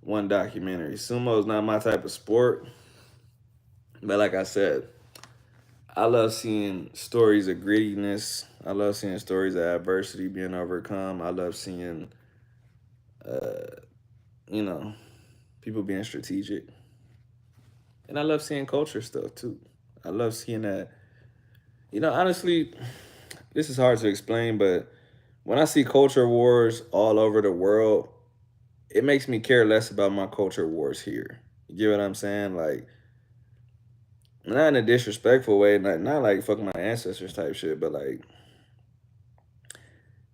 one documentary. Sumo is not my type of sport. But like I said, I love seeing stories of grittiness. I love seeing stories of adversity being overcome. I love seeing, uh, you know, people being strategic. And I love seeing culture stuff too. I love seeing that. Honestly, this is hard to explain, but when I see culture wars all over the world, it makes me care less about my culture wars here. You get what I'm saying? Like, not in a disrespectful way, not like fuck my ancestors type shit, but like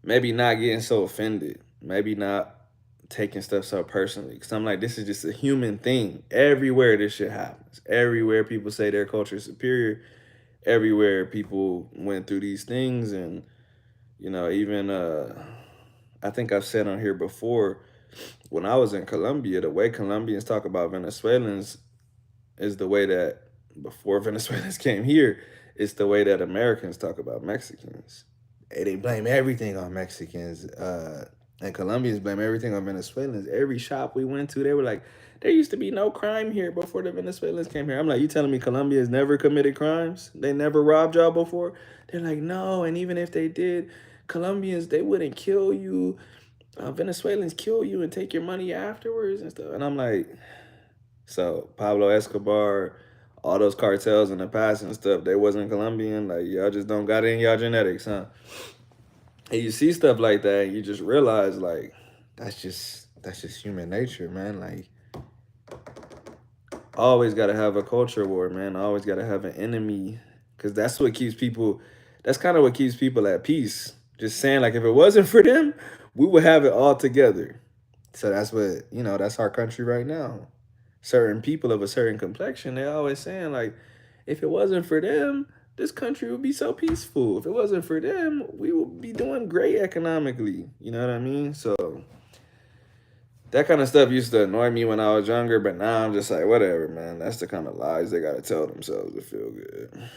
maybe not getting so offended, maybe not taking stuff so personally. Cause I'm like, this is just a human thing. Everywhere this shit happens. Everywhere people say their culture is superior. Everywhere people went through these things, and even I think I've said on here before, when I was in Colombia, the way Colombians talk about Venezuelans is the way that before Venezuelans came here, it's the way that Americans talk about Mexicans. They blame everything on Mexicans. And Colombians blame everything on Venezuelans. Every shop we went to, they were like, there used to be no crime here before the Venezuelans came here. I'm like, you telling me Colombians never committed crimes? They never robbed y'all before? They're like, no. And even if they did, Colombians, they wouldn't kill you. Venezuelans kill you and take your money afterwards and stuff. And I'm like, so Pablo Escobar, all those cartels in the past and stuff, they wasn't Colombian. Like, y'all just don't got it in y'all genetics, huh? And you see stuff like that, and you just realize, like, that's just human nature, man. Like, always got to have a culture war, man. Always got to have an enemy, because that's what keeps people. That's kind of what keeps people at peace. Just saying, like, if it wasn't for them, we would have it all together. So that's what That's our country right now. Certain people of a certain complexion, they always saying like, if it wasn't for them, this country would be so peaceful. If it wasn't for them, we would be doing great economically. You know what I mean? So that kind of stuff used to annoy me when I was younger, but now I'm just like, whatever, man. That's the kind of lies they gotta tell themselves to feel good.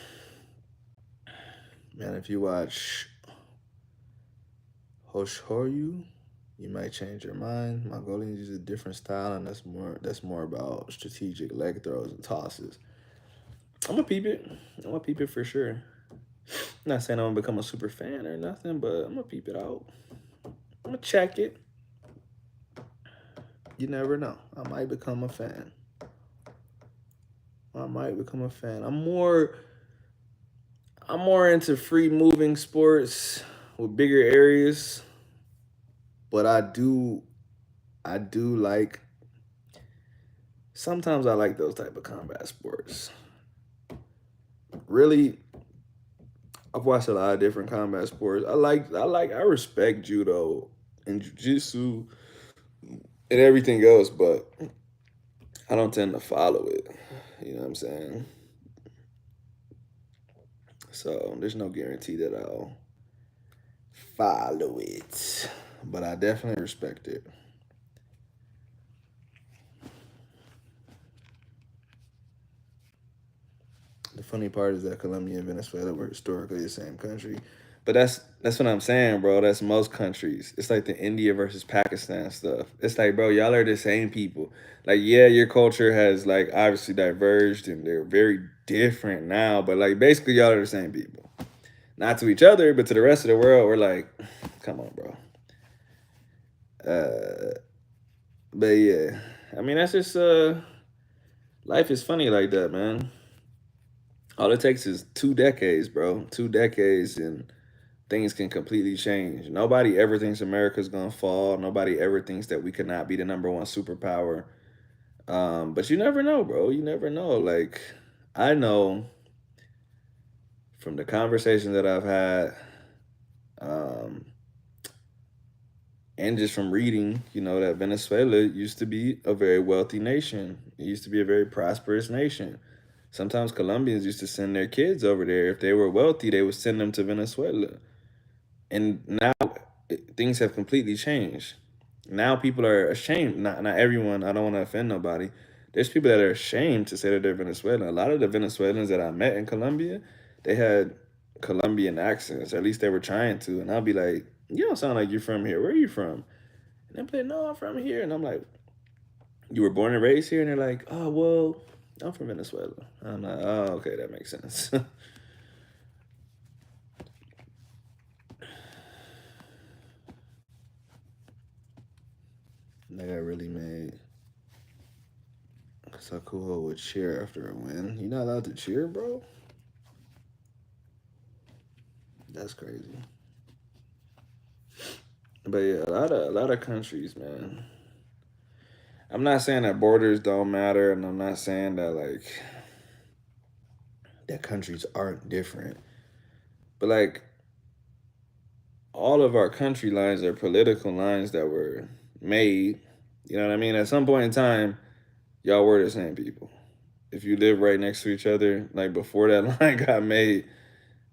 Man, if you watch Hoshoryu, you might change your mind. Mongolians use a different style, and that's more about strategic leg throws and tosses. I'm gonna peep it. I'm gonna peep it for sure. I'm not saying I'm gonna become a super fan or nothing, but I'm gonna peep it out. I'm gonna check it. You never know. I might become a fan. I might become a fan. I'm more into free moving sports with bigger areas, but I do like sometimes I like those type of combat sports. Really, I've watched a lot of different combat sports. I respect judo and jiu-jitsu and everything else, but I don't tend to follow it. You know what I'm saying? So there's no guarantee that I'll follow it, but I definitely respect it. The funny part is that Colombia and Venezuela were historically the same country. But that's what I'm saying, bro. That's most countries. It's like the India versus Pakistan stuff. It's like, bro, y'all are the same people. Like, yeah, your culture has like obviously diverged and they're very different now, but like basically y'all are the same people. Not to each other, but to the rest of the world, we're like, come on, bro. Uh, but yeah, I mean that's just life is funny like that, man. All it takes is 2 decades, bro. 2 decades, and things can completely change. Nobody ever thinks America's gonna fall. Nobody ever thinks that we could not be the number one superpower. But you never know, bro. You never know. Like I know from the conversations that I've had, um, and just from reading, that Venezuela used to be a very wealthy nation. It used to be a very prosperous nation. Sometimes Colombians used to send their kids over there. If they were wealthy, they would send them to Venezuela. And now things have completely changed. Now people are ashamed. Not everyone. I don't want to offend nobody. There's people that are ashamed to say that they're Venezuelan. A lot of the Venezuelans that I met in Colombia, they had Colombian accents. At least they were trying to. And I'll be like, "You don't sound like you're from here. Where are you from?" And they'll be like, "No, I'm from here." And I'm like, "You were born and raised here?" And they're like, "Oh, well, I'm from Venezuela." And I'm like, "Oh, okay, that makes sense." That got really mad. Sakuho would cheer after a win. You're not allowed to cheer, bro? That's crazy. But yeah, a lot of countries, man. I'm not saying that borders don't matter, and I'm not saying that that countries aren't different. But like all of our country lines are political lines that were made. You know what I mean? At some point in time, y'all were the same people. If you live right next to each other, like before that line got made,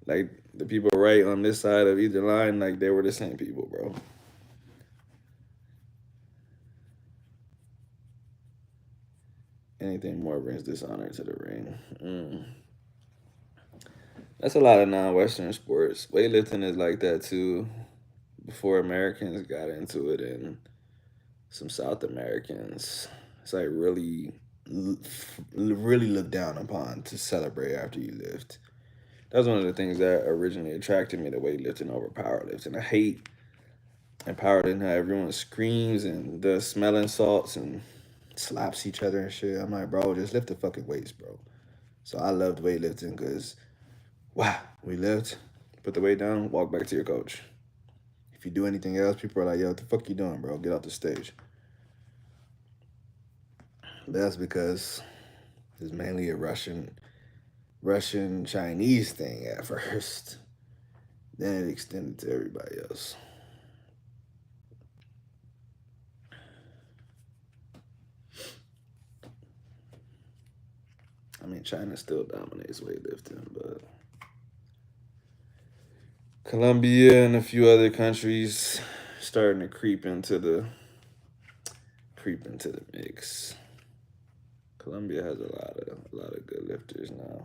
like the people right on this side of either line, like they were the same people, bro. Anything more brings dishonor to the ring. That's a lot of non-Western sports. Weightlifting is like that too. Before Americans got into it, and some South Americans, it's like really looked down upon to celebrate after you lift. That was one of the things that originally attracted me to weightlifting over powerlifting. I hate in powerlifting how everyone screams and does smelling salts and slaps each other and shit. I'm like, bro, just lift the fucking weights, bro. So I loved weightlifting because, wow, we lift, put the weight down, walk back to your coach. If you do anything else, people are like, yo, what the fuck you doing, bro? Get off the stage. But that's because it's mainly a Russian Chinese thing at first. Then it extended to everybody else. I mean, China still dominates weightlifting, but Colombia and a few other countries starting to creep into the mix. Colombia has a lot of good lifters now.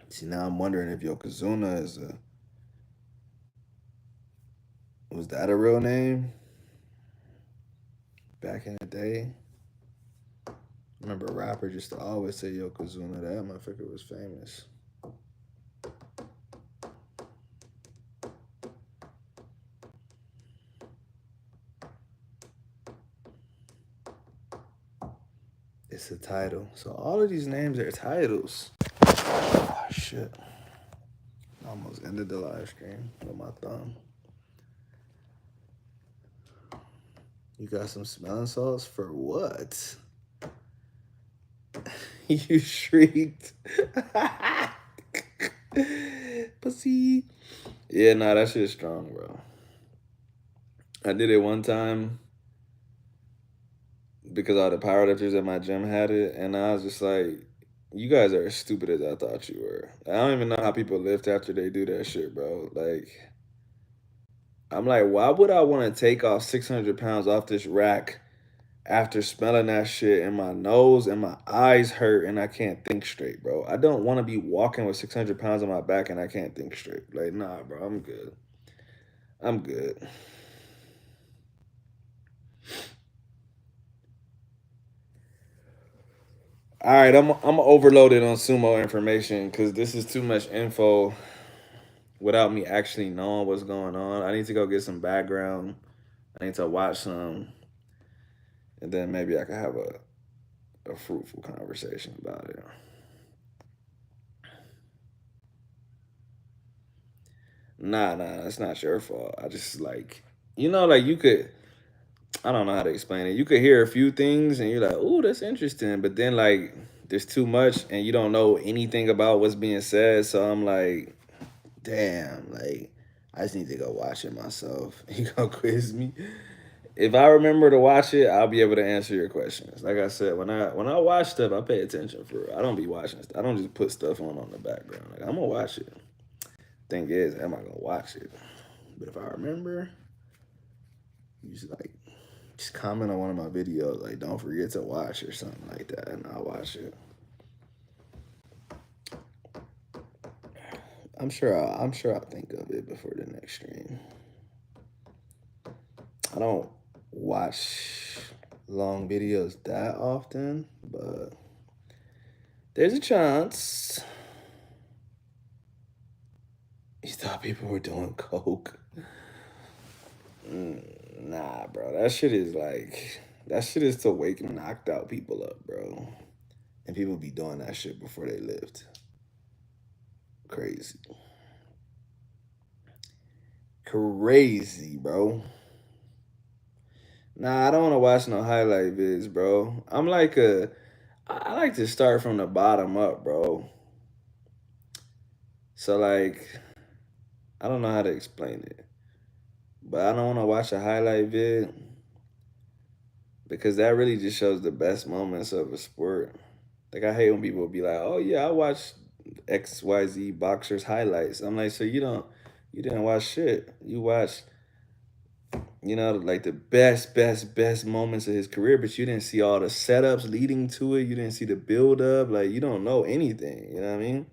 See, now I'm wondering if Yokozuna was that a real name back in the day? I remember a rapper just always say Yokozuna. That motherfucker was famous. It's a title. So all of these names are titles. Oh, shit. Almost ended the live stream with my thumb. You got some smelling salts for what? You shrieked. Pussy. Yeah, nah, that shit's strong, bro. I did it one time because all the powerlifters at my gym had it, and I was just like, you guys are as stupid as I thought you were. I don't even know how people lift after they do that shit, bro. Like, I'm like, why would I want to take off 600 pounds off this rack after smelling that shit and my nose and my eyes hurt and I can't think straight, bro? I don't want to be walking with 600 pounds on my back and I can't think straight. Like, nah, bro, I'm good. I'm good. All right, I'm overloaded on sumo information because this is too much info without me actually knowing what's going on. I need to go get some background. I need to watch some, and then maybe I can have a fruitful conversation about it. Nah, it's not your fault. I just like, like you could, I don't know how to explain it. You could hear a few things and you're like, "Ooh, that's interesting," but then like there's too much and you don't know anything about what's being said. So I'm like, damn, like I just need to go watch it myself. You gonna quiz me? If I remember to watch it, I'll be able to answer your questions. Like I said, when I watch stuff, I pay attention for real. I don't be watching stuff. I don't just put stuff on the background. Like I'm gonna watch it. Thing is, am I gonna watch it? But if I remember, you just comment on one of my videos, like don't forget to watch or something like that, and I'll watch it. I'm sure I'll think of it before the next stream. I don't watch long videos that often, but there's a chance. You thought people were doing coke? Nah, bro. That shit is to wake knocked out people up, bro. And people be doing that shit before they lived. Crazy. Crazy, bro. Nah, I don't want to watch no highlight vids, bro. I like to start from the bottom up, bro. So like, I don't know how to explain it, but I don't want to watch a highlight vid because that really just shows the best moments of a sport. Like I hate when people be like, "Oh yeah, I watched XYZ boxers highlights." I'm like, so you didn't watch shit. You watched, like the best moments of his career, but you didn't see all the setups leading to it. You didn't see the build up. Like you don't know anything. You know what I mean?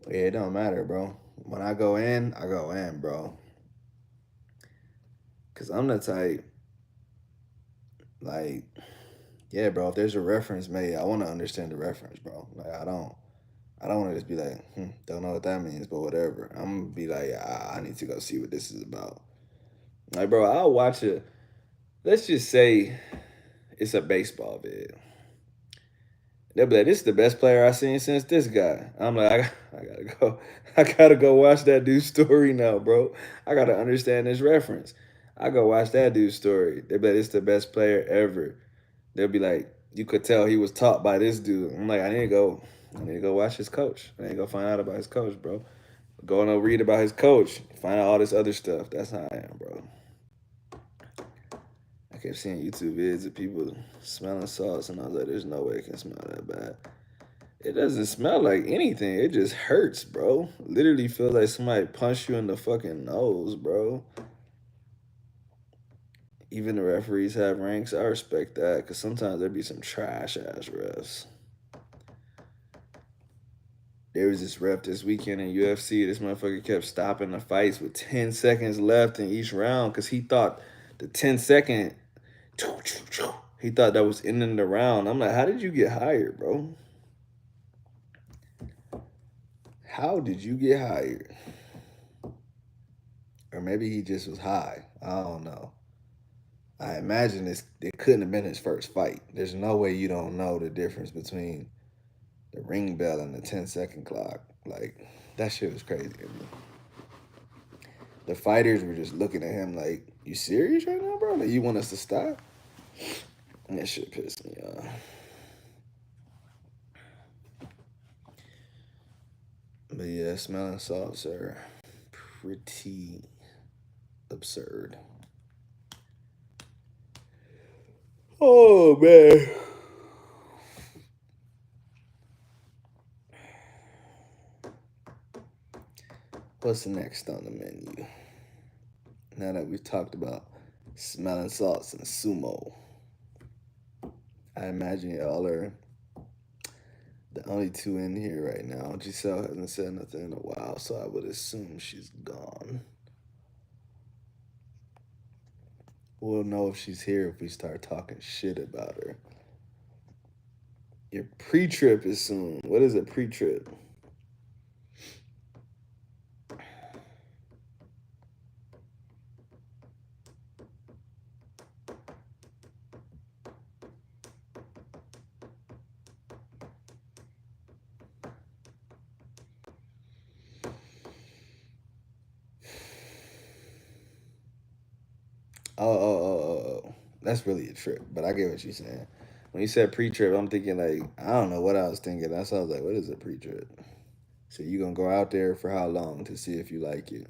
Yeah, it don't matter, bro. When I go in, bro. Cause I'm the type, like, yeah, bro. If there's a reference made, I want to understand the reference, bro. Like I don't want to just be like, don't know what that means, but whatever. I'm gonna be like, I need to go see what this is about. Like, bro, I'll watch it. Let's just say it's a baseball vid. They'll be like, this is the best player I've seen since this guy. I'm like, I gotta go. I gotta go watch that dude's story now, bro. I gotta understand this reference. I go watch that dude's story. They'll be like, this is the best player ever. They'll be like, you could tell he was taught by this dude. I'm like, I need to go watch his coach. I need to go find out about his coach, bro. Go and read about his coach. Find out all this other stuff. That's how I am, bro. I kept seeing YouTube vids of people smelling salts, and I was like, there's no way it can smell that bad. It doesn't smell like anything. It just hurts, bro. Literally feels like somebody punched you in the fucking nose, bro. Even the referees have ranks. I respect that because sometimes there be some trash ass refs. There was this ref this weekend in UFC. This motherfucker kept stopping the fights with 10 seconds left in each round because he thought the 10-second, he thought that was ending the round. I'm like, how did you get hired, bro? How did you get hired? Or maybe he just was high. I don't know. I imagine it couldn't have been his first fight. There's no way you don't know the difference between the ring bell and the 10-second clock. Like, that shit was crazy to me. The fighters were just looking at him like, you serious right now, bro? Like, you want us to stop? And that shit pissed me off. But yeah, smelling salts are pretty absurd. Oh, man. What's next on the menu? Now that we've talked about smelling salts and sumo, I imagine y'all are the only two in here right now. Giselle hasn't said nothing in a while, so I would assume she's gone. We'll know if she's here if we start talking shit about her. Your pre-trip is soon. What is a pre-trip? Oh. That's really a trip, but I get what you're saying. When you said pre-trip, I'm thinking like, I don't know what I was thinking. That's why I was like, what is a pre-trip? So you gonna go out there for how long to see if you like it?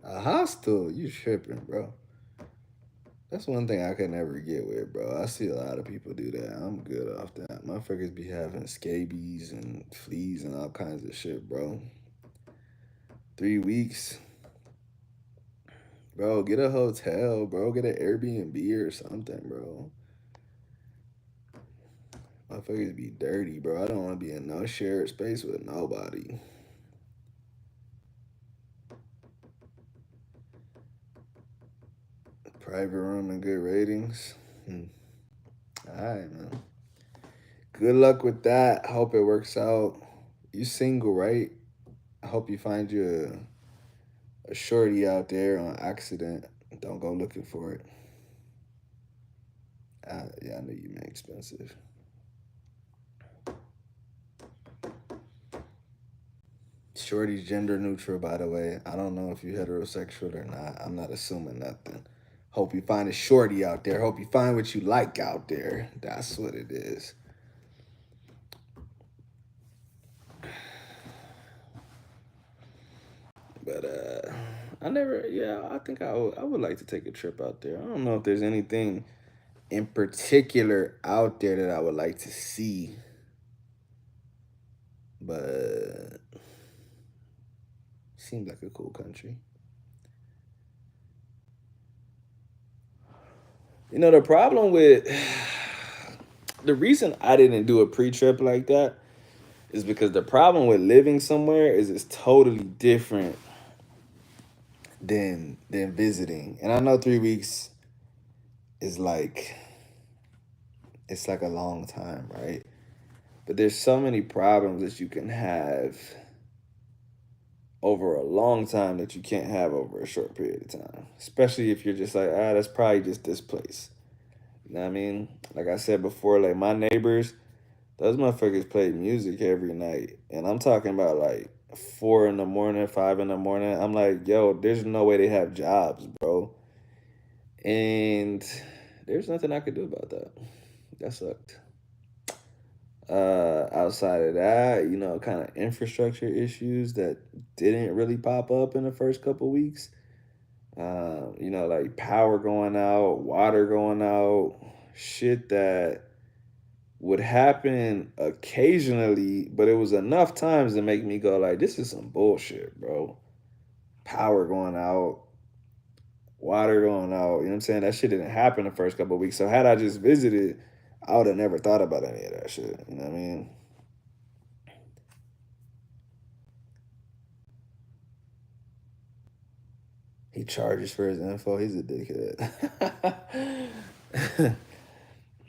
A hostel? You tripping, bro. That's one thing I could never get with, bro. I see a lot of people do that. I'm good off that. Motherfuckers be having scabies and fleas and all kinds of shit, bro. 3 weeks. Bro, get a hotel, bro. Get an Airbnb or something, bro. Motherfuckers be dirty, bro. I don't want to be in no shared space with nobody. Private room and good ratings. All right, man. Good luck with that. Hope it works out. You single, right? I hope you find you a shorty out there on accident. Don't go looking for it. Yeah, I knew you meant expensive. Shorty's gender neutral, by the way. I don't know if you're heterosexual or not. I'm not assuming nothing. Hope you find a shorty out there. Hope you find what you like out there. That's what it is. But I think I would like to take a trip out there. I don't know if there's anything in particular out there that I would like to see. But seems like a cool country. You know, the problem with the reason I didn't do a pre-trip like that is because the problem with living somewhere is it's totally different than visiting. And I know 3 weeks is like it's like a long time, right? But there's so many problems that you can have over a long time that you can't have over a short period of time. Especially if you're just like, that's probably just this place. You know what I mean? Like I said before, like my neighbors, those motherfuckers play music every night. And I'm talking about like 4 in the morning, 5 in the morning. I'm like, yo, there's no way they have jobs, bro. And there's nothing I could do about that. That sucked. Outside of that, kind of infrastructure issues that didn't really pop up in the first couple weeks. Like power going out, water going out, shit that would happen occasionally, but it was enough times to make me go like, this is some bullshit, bro. Power going out, water going out. You know what I'm saying? That shit didn't happen the first couple weeks. So had I just visited, I would have never thought about any of that shit. You know what I mean? He charges for his info. He's a dickhead.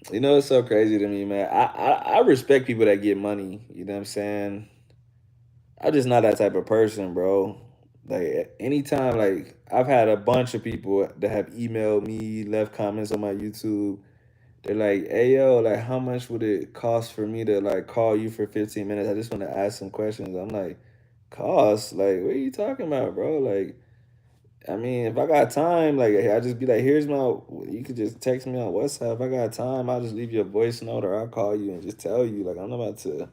It's so crazy to me, man. I respect people that get money. You know what I'm saying? I'm just not that type of person, bro. Like anytime, like I've had a bunch of people that have emailed me, left comments on my YouTube. They're like, "Hey yo, like how much would it cost for me to like call you for 15 minutes? I just want to ask some questions." I'm like, "Cost? Like what are you talking about, bro? Like I mean, if I got time, like I just be like, here's my. You could just text me on WhatsApp. If I got time, I'll just leave you a voice note or I'll call you and just tell you. Like I'm not about to.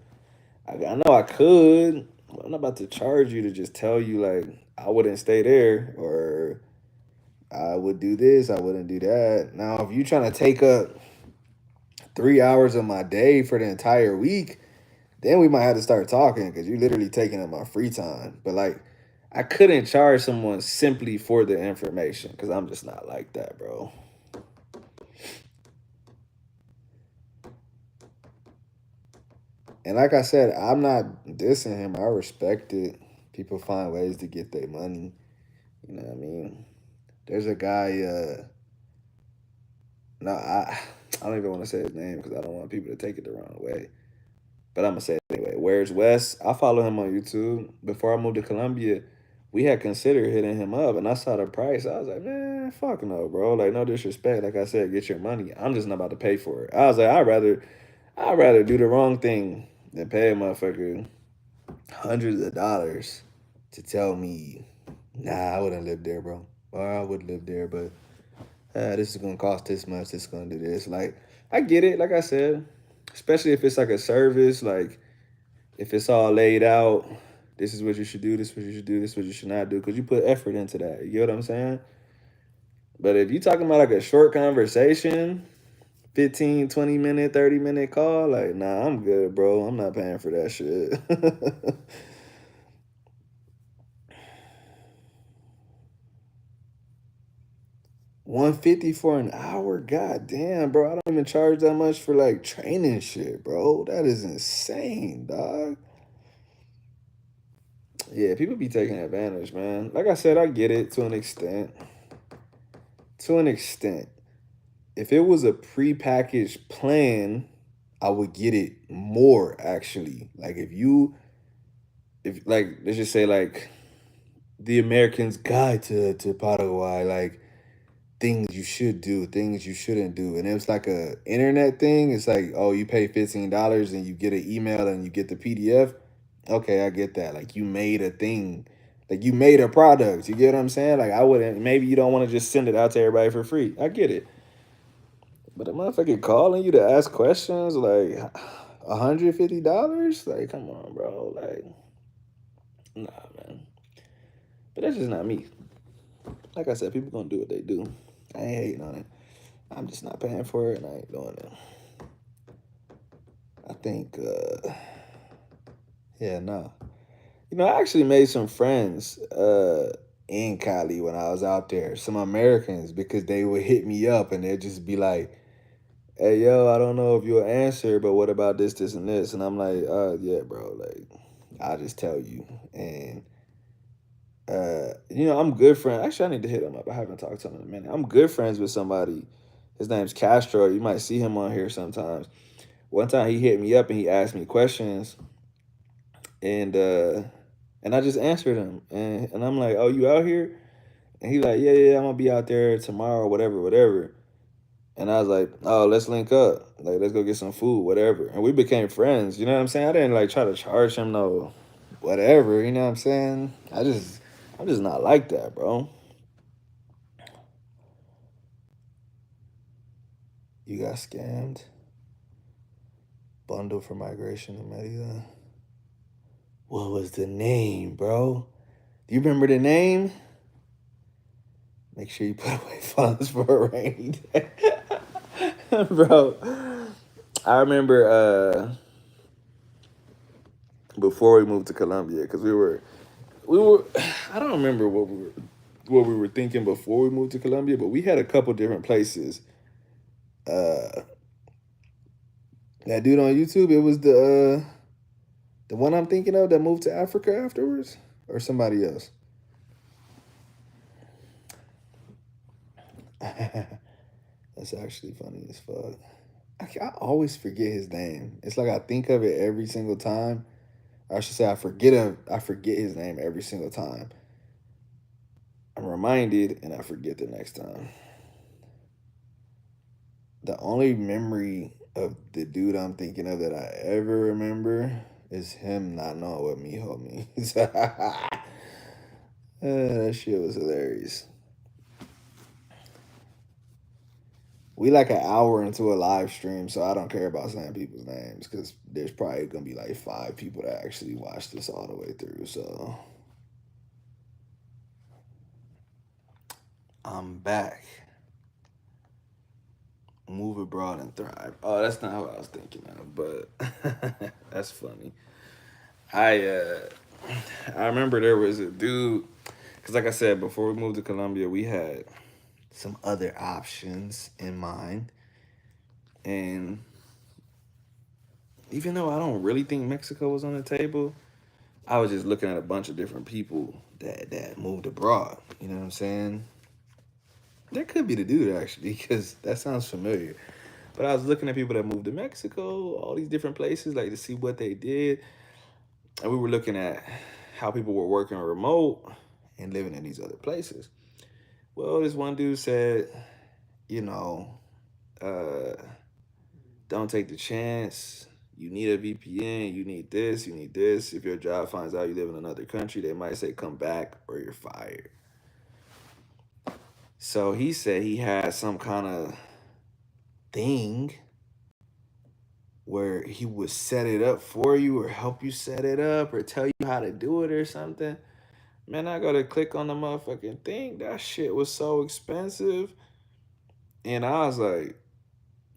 I know I could. But I'm not about to charge you to just tell you like I wouldn't stay there or I would do this. I wouldn't do that. Now, if you trying to take up 3 hours of my day for the entire week, then we might have to start talking because you're literally taking up my free time. But like, I couldn't charge someone simply for the information because I'm just not like that, bro. And like I said, I'm not dissing him. I respect it. People find ways to get their money. You know what I mean? There's a guy. No, I don't even want to say his name because I don't want people to take it the wrong way. But I'm gonna say it anyway. Where's Wes? I follow him on YouTube. Before I moved to Colombia, we had considered hitting him up, and I saw the price. I was like, man, fuck no, bro. Like, no disrespect. Like I said, get your money. I'm just not about to pay for it. I was like, I'd rather do the wrong thing than pay a motherfucker hundreds of dollars to tell me, nah, I wouldn't live there, bro. Or I would live there, but this is gonna cost this much. This is gonna do this. Like, I get it. Like I said, especially if it's like a service, like if it's all laid out, this is what you should do, this is what you should do, this is what you should not do, because you put effort into that. You get what I'm saying? But if you talking about like a short conversation, 15, 20 minute, 30-minute call, like, nah, I'm good, bro. I'm not paying for that shit. 150 for an hour? God damn, bro. I don't even charge that much for like training shit, bro. That is insane, dog. Yeah, people be taking advantage, man. Like I said, I get it to an extent. To an extent. If it was a prepackaged plan, I would get it more actually. Like if like let's just say like the American's Guide to Paraguay, like things you should do, things you shouldn't do. And it was like a internet thing. It's like, oh, you pay $15 and you get an email and you get the PDF. Okay, I get that. Like you made a thing. Like you made a product. You get what I'm saying? Like I wouldn't maybe you don't want to just send it out to everybody for free. I get it. But a motherfucker calling you to ask questions like $150? Like, come on, bro. Like, nah, man. But that's just not me. Like I said, people gonna do what they do. I ain't hating on it. I'm just not paying for it and I ain't doing it. I think yeah, no. You know, I actually made some friends in Cali when I was out there. Some Americans because they would hit me up and they'd just be like, hey yo, I don't know if you'll answer, but what about this, this, and this? And I'm like, yeah, bro, like I'll just tell you. And I'm good friend. Actually, I need to hit him up. I haven't talked to him in a minute. I'm good friends with somebody. His name's Castro. You might see him on here sometimes. One time he hit me up and he asked me questions and uh and I just answered him. And I'm like, oh, you out here? And he like, yeah, yeah, I'm gonna be out there tomorrow, whatever, whatever. And I was like, oh, let's link up. Like, let's go get some food, whatever. And we became friends. You know what I'm saying? I didn't like try to charge him no whatever. You know what I'm saying? I'm just not like that, bro. You got scammed. Bundle for migration to Merida. What was the name, bro? Do you remember the name? Make sure you put away funds for a rainy day. Bro, I remember before we moved to Colombia, because we were I don't remember what we were thinking before we moved to Colombia, but we had a couple different places. Uh that dude on YouTube, it was the one I'm thinking of that moved to Africa afterwards, or somebody else. That's actually funny as fuck. I always forget his name. It's like I think of it every single time. Or I should say I forget his name every single time. I'm reminded and I forget the next time. The only memory of the dude I'm thinking of that I ever remember is him not knowing what mijo means. That shit was hilarious. We like an hour into a live stream, so I don't care about saying people's names because there's probably gonna be like 5 people that actually watch this all the way through. So I'm back. Move abroad and thrive. Oh, that's not what I was thinking of, but that's funny. I uh I remember there was a dude because, like I said, before we moved to Colombia, we had some other options in mind, and even though I don't really think Mexico was on the table, I was just looking at a bunch of different people that moved abroad. You know what I'm saying? That could be the dude actually, because that sounds familiar. But I was looking at people that moved to Mexico, all these different places, like to see what they did. And we were looking at how people were working remote and living in these other places. Well, this one dude said, you know, uh, don't take the chance. You need a VPN. You need this. You need this. If your job finds out you live in another country, they might say come back or you're fired. So he said he had some kind of thing where he would set it up for you or help you set it up or tell you how to do it or something. Man, I gotta click on the motherfucking thing. That shit was so expensive. And I was like,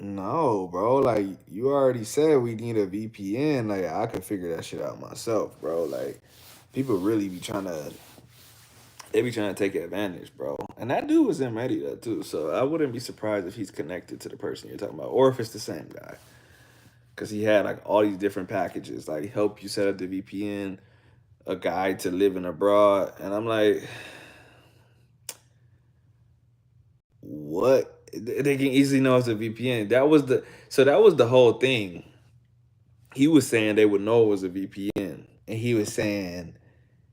no, bro. Like, you already said we need a VPN. Like, I could figure that shit out myself, bro. Like, people really be trying to, they be trying to take advantage, bro. And that dude was in Merida, too. So I wouldn't be surprised if he's connected to the person you're talking about or if it's the same guy. Because he had, like, all these different packages. Like, help you set up the VPN, a guide to living abroad. And I'm like, what? They can easily know it's a VPN. That was the whole thing. He was saying they would know it was a VPN. And he was saying,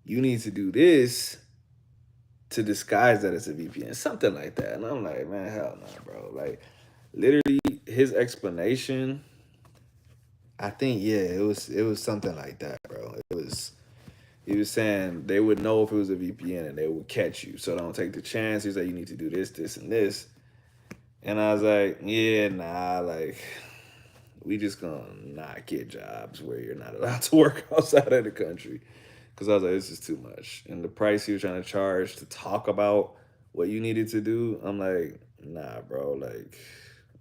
you need to do this to disguise that it's a VPN. Something like that. And I'm like, man, hell no, bro. Like, literally, his explanation, I think, yeah, it was something like that, bro. He was saying they would know if it was a VPN and they would catch you. So don't take the chance. He's like, you need to do this, this, and this. And I was like, yeah, nah, like, we just gonna not get jobs where you're not allowed to work outside of the country. Cause I was like, this is too much. And the price he was trying to charge to talk about what you needed to do, I'm like, nah, bro, like,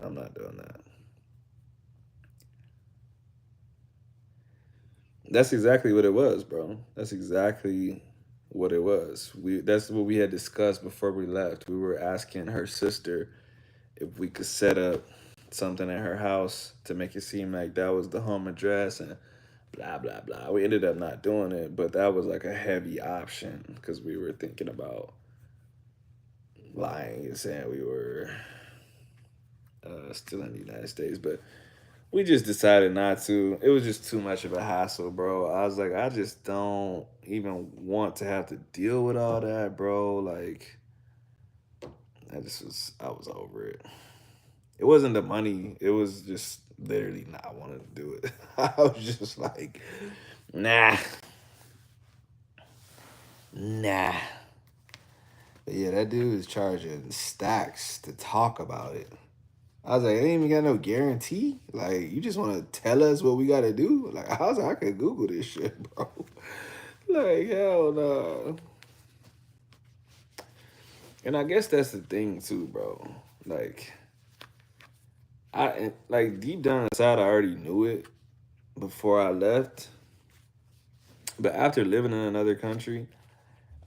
I'm not doing that. That's exactly what it was, bro. That's exactly what it was. That's what we had discussed before we left. We were asking her sister if we could set up something at her house to make it seem like that was the home address and blah blah blah. We ended up not doing it, but that was like a heavy option because we were thinking about lying and saying we were still in the United States, but we just decided not to. It was just too much of a hassle, bro. I was like, I just don't even want to have to deal with all that, bro. Like, I was over it. It wasn't the money. It was just literally not wanting to do it. I was just like, nah, nah. But yeah, that dude is charging stacks to talk about it. I was like, I ain't even got no guarantee. Like, you just want to tell us what we got to do? Like, I was like, I could Google this shit, bro. Like, hell no. And I guess that's the thing, too, bro. Like, like, deep down inside, I already knew it before I left. But after living in another country,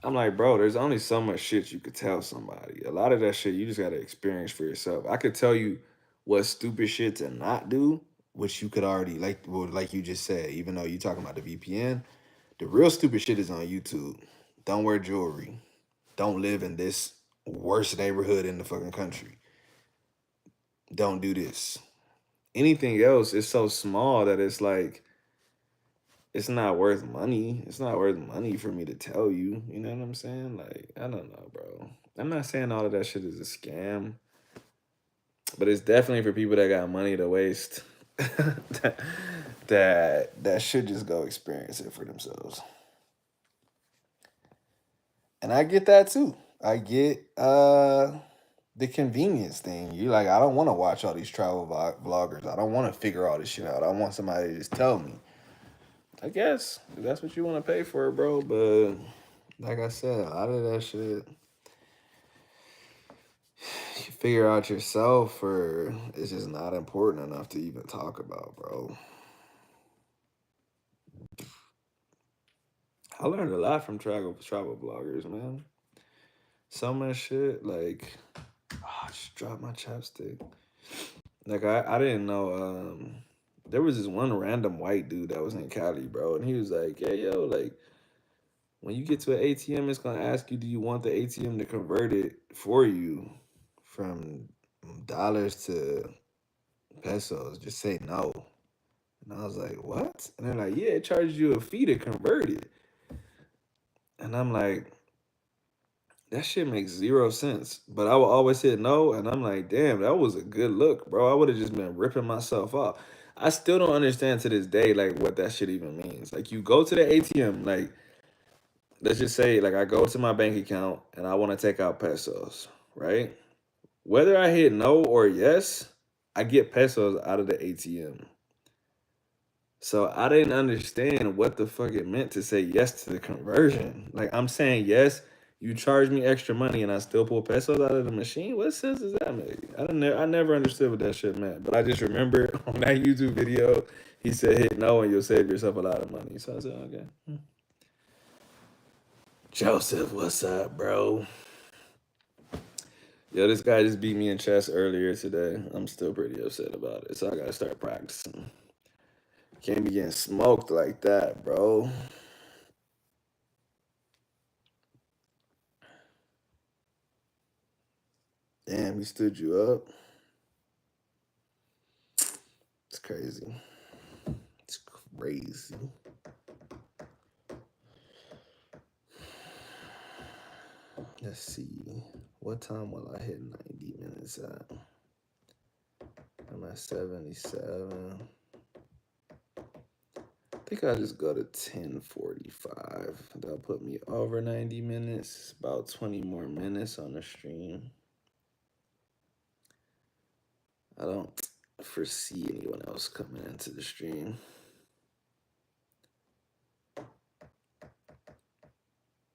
I'm like, bro, there's only so much shit you could tell somebody. A lot of that shit you just gotta experience for yourself. I could tell you what stupid shit to not do, which you could already like you just said, even though you talking about the VPN, the real stupid shit is on YouTube. Don't wear jewelry. Don't live in this worst neighborhood in the fucking country. Don't do this. Anything else is so small that it's not worth money. It's not worth money for me to tell you. You know what I'm saying? Like, I don't know, bro. I'm not saying all of that shit is a scam, but it's definitely for people that got money to waste. that, that should just go experience it for themselves. And I get that too. I get the convenience thing. You like, I don't want to watch all these travel vloggers. I don't want to figure all this shit out. I want somebody to just tell me. I guess if that's what you want to pay for, bro. But like I said, a lot of that shit you figure out yourself, or it's just not important enough to even talk about, bro. I learned a lot from travel bloggers, man. So much shit. Like, oh, I just dropped my chapstick. Like I didn't know. There was this one random white dude that was in Cali, bro, and he was like, "Yeah, yo, like when you get to an ATM, it's gonna ask you, do you want the ATM to convert it for you from dollars to pesos? Just say no." And I was like, "What?" And they're like, "Yeah, it charges you a fee to convert it." And I'm like, that shit makes zero sense. But I will always hit no, and I'm like, damn, that was a good look, bro. I would have just been ripping myself off. I still don't understand to this day, like, what that shit even means. Like, you go to the ATM, like, let's just say, like, I go to my bank account and I want to take out pesos, right? Whether I hit no or yes, I get pesos out of the ATM. So I didn't understand what the fuck it meant to say yes to the conversion. Like I'm saying yes, you charge me extra money and I still pull pesos out of the machine. What sense does that make? I never understood what that shit meant. But I just remember on that YouTube video, he said hit no and you'll save yourself a lot of money. So I said, okay. Joseph, what's up, bro? Yo, this guy just beat me in chess earlier today. I'm still pretty upset about it. So I gotta start practicing. Can't be getting smoked like that, bro. Damn, he stood you up. It's crazy. It's crazy. Let's see. What time will I hit 90 minutes at? I'm at 77. I think I'll just go to 10:45. That'll put me over 90 minutes. About 20 more minutes on the stream. I don't foresee anyone else coming into the stream.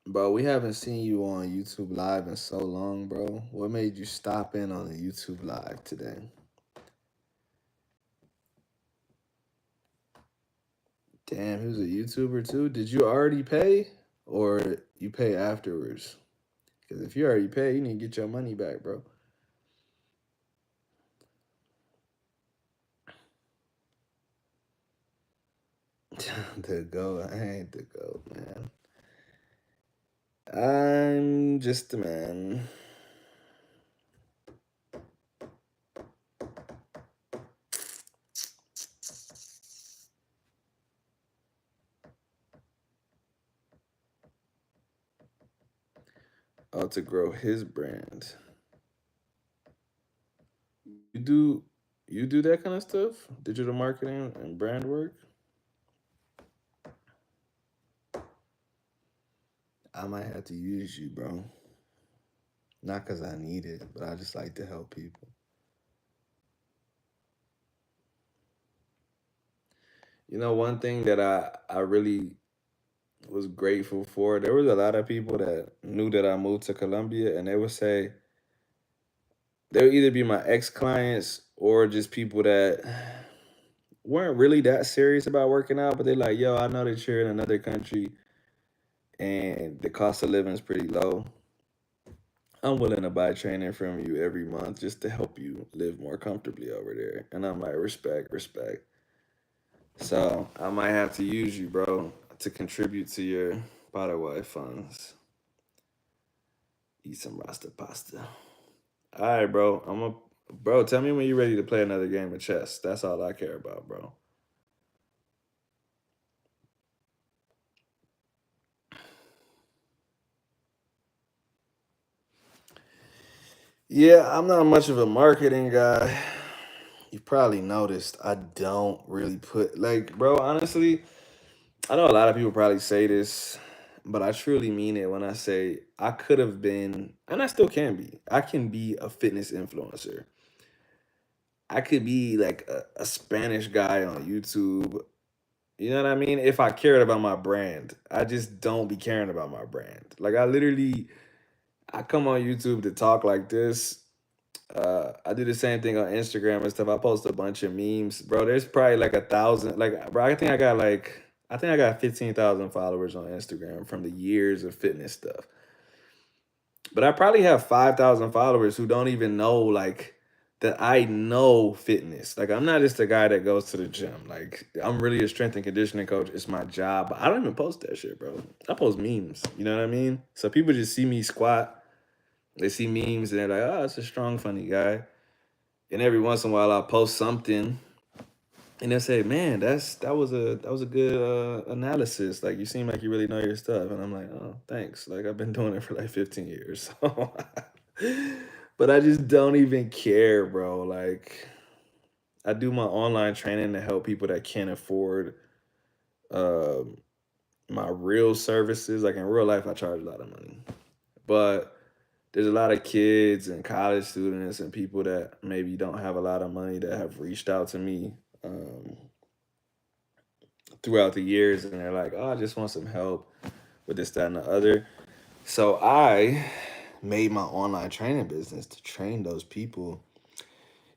Bro, we haven't seen you on YouTube Live in so long, bro. What made you stop in on the YouTube Live today? Damn, he was a YouTuber too. Did you already pay or you pay afterwards? Because if you already pay, you need to get your money back, bro. The goat, I ain't the goat, man. I'm just a man. Oh, to grow his brand. You do you do that kind of stuff? Digital marketing and brand work? I might have to use you, bro. Not because I need it, but I just like to help people. You know, one thing that I really was grateful for, there was a lot of people that knew that I moved to Colombia and they would say, they would either be my ex-clients or just people that weren't really that serious about working out, but they're like, yo, I know that you're in another country and the cost of living is pretty low. I'm willing to buy training from you every month just to help you live more comfortably over there. And I'm like, respect, respect. So I might have to use you, bro, to contribute to your Paraguay funds. Eat some Rasta pasta. All right, bro. Bro, tell me when you're ready to play another game of chess. That's all I care about, bro. Yeah, I'm not much of a marketing guy. You probably noticed I don't really put like, bro, honestly, I know a lot of people probably say this, but I truly mean it when I say I could have been, and I still can be. I can be a fitness influencer. I could be like a Spanish guy on YouTube. You know what I mean? If I cared about my brand, I just don't be caring about my brand. Like I literally, I come on YouTube to talk like this. I do the same thing on Instagram and stuff. I post a bunch of memes, bro. There's probably like 1,000. Like, bro, I think I got 15,000 followers on Instagram from the years of fitness stuff. But I probably have 5,000 followers who don't even know like that I know fitness. Like, I'm not just a guy that goes to the gym. Like, I'm really a strength and conditioning coach. It's my job. But I don't even post that shit, bro. I post memes. You know what I mean? So people just see me squat. They see memes and they're like, oh, it's a strong, funny guy. And every once in a while I'll post something and they'll say, man, that was a good analysis. Like you seem like you really know your stuff. And I'm like, oh, thanks. Like I've been doing it for like 15 years. So but I just don't even care, bro. Like I do my online training to help people that can't afford um my real services. Like in real life I charge a lot of money. But there's a lot of kids and college students and people that maybe don't have a lot of money that have reached out to me um, throughout the years, and they're like, "Oh, I just want some help with this, that, and the other." So I made my online training business to train those people,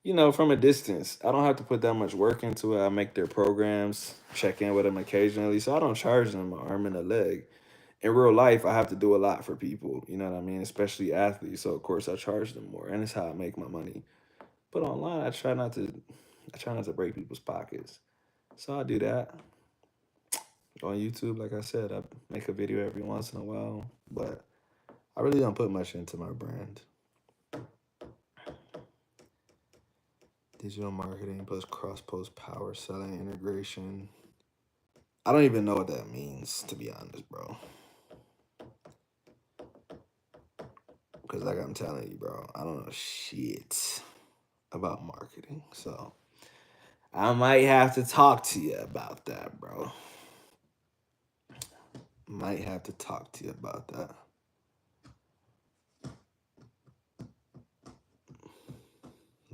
from a distance. I don't have to put that much work into it. I make their programs, check in with them occasionally, so I don't charge them an arm and a leg. In real life, I have to do a lot for people, you know what I mean? Especially athletes. So of course I charge them more. And it's how I make my money. But online I try not to break people's pockets. So I do that. On YouTube, like I said, I make a video every once in a while. But I really don't put much into my brand. Digital marketing plus cross post power selling integration. I don't even know what that means, to be honest, bro. Because like I'm telling you, bro, I don't know shit about marketing. So I might have to talk to you about that, bro. Might have to talk to you about that.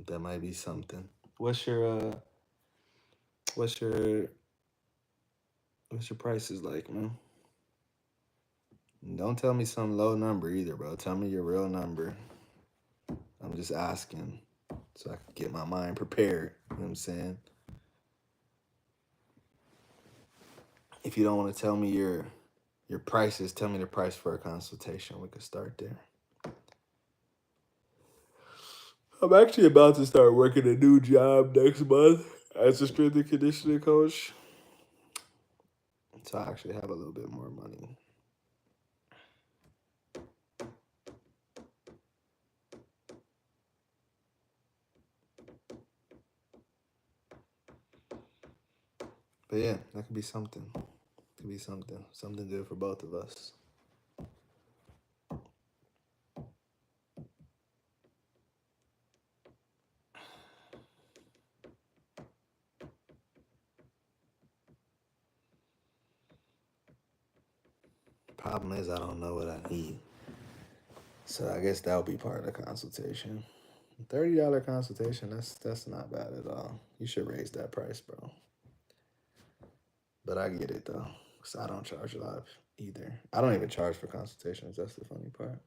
That might be something. What's your what's your what's your prices like, man? Don't tell me some low number either, bro. Tell me your real number. I'm just asking so I can get my mind prepared. You know what I'm saying? If you don't want to tell me your prices, tell me the price for a consultation. We could start there. I'm actually about to start working a new job next month as a strength and conditioning coach. So I actually have a little bit more money. But yeah, that could be something. Could be something. Something good for both of us. Problem is I don't know what I need. So I guess that'll be part of the consultation. $30 consultation, that's not bad at all. You should raise that price, bro. But I get it though. Cause I don't charge a lot either. I don't even charge for consultations. That's the funny part.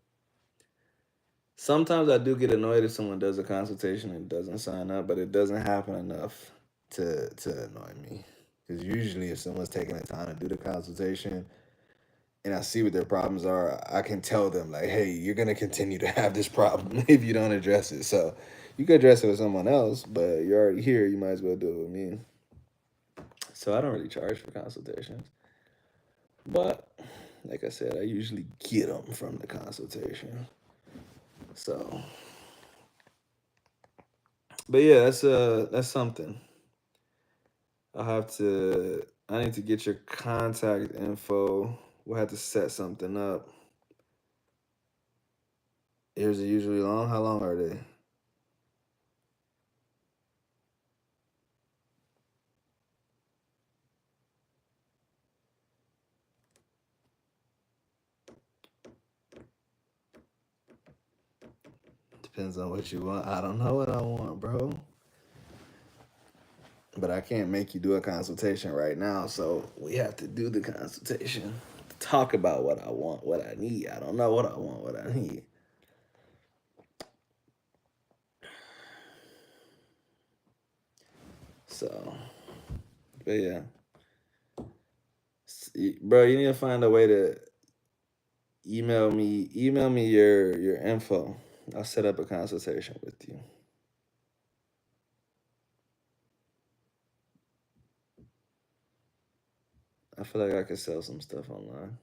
Sometimes I do get annoyed if someone does a consultation and doesn't sign up, but it doesn't happen enough to annoy me. Because usually, if someone's taking the time to do the consultation and I see what their problems are, I can tell them like, "Hey, you're gonna continue to have this problem if you don't address it." So you could address it with someone else, but you're already here. You might as well do it with me. So I don't really charge for consultations, but like I said, I usually get them from the consultation. So, but yeah, that's something. I need to get your contact info. We'll have to set something up. Ears are usually long. How long are they? Depends on what you want. I don't know what I want, bro. But I can't make you do a consultation right now, so we have to do the consultation. Talk about what I want, what I need. I don't know what I want, what I need. So, but yeah. Bro, you need to find a way to email me your info. I'll set up a consultation with you. I feel like I could sell some stuff online.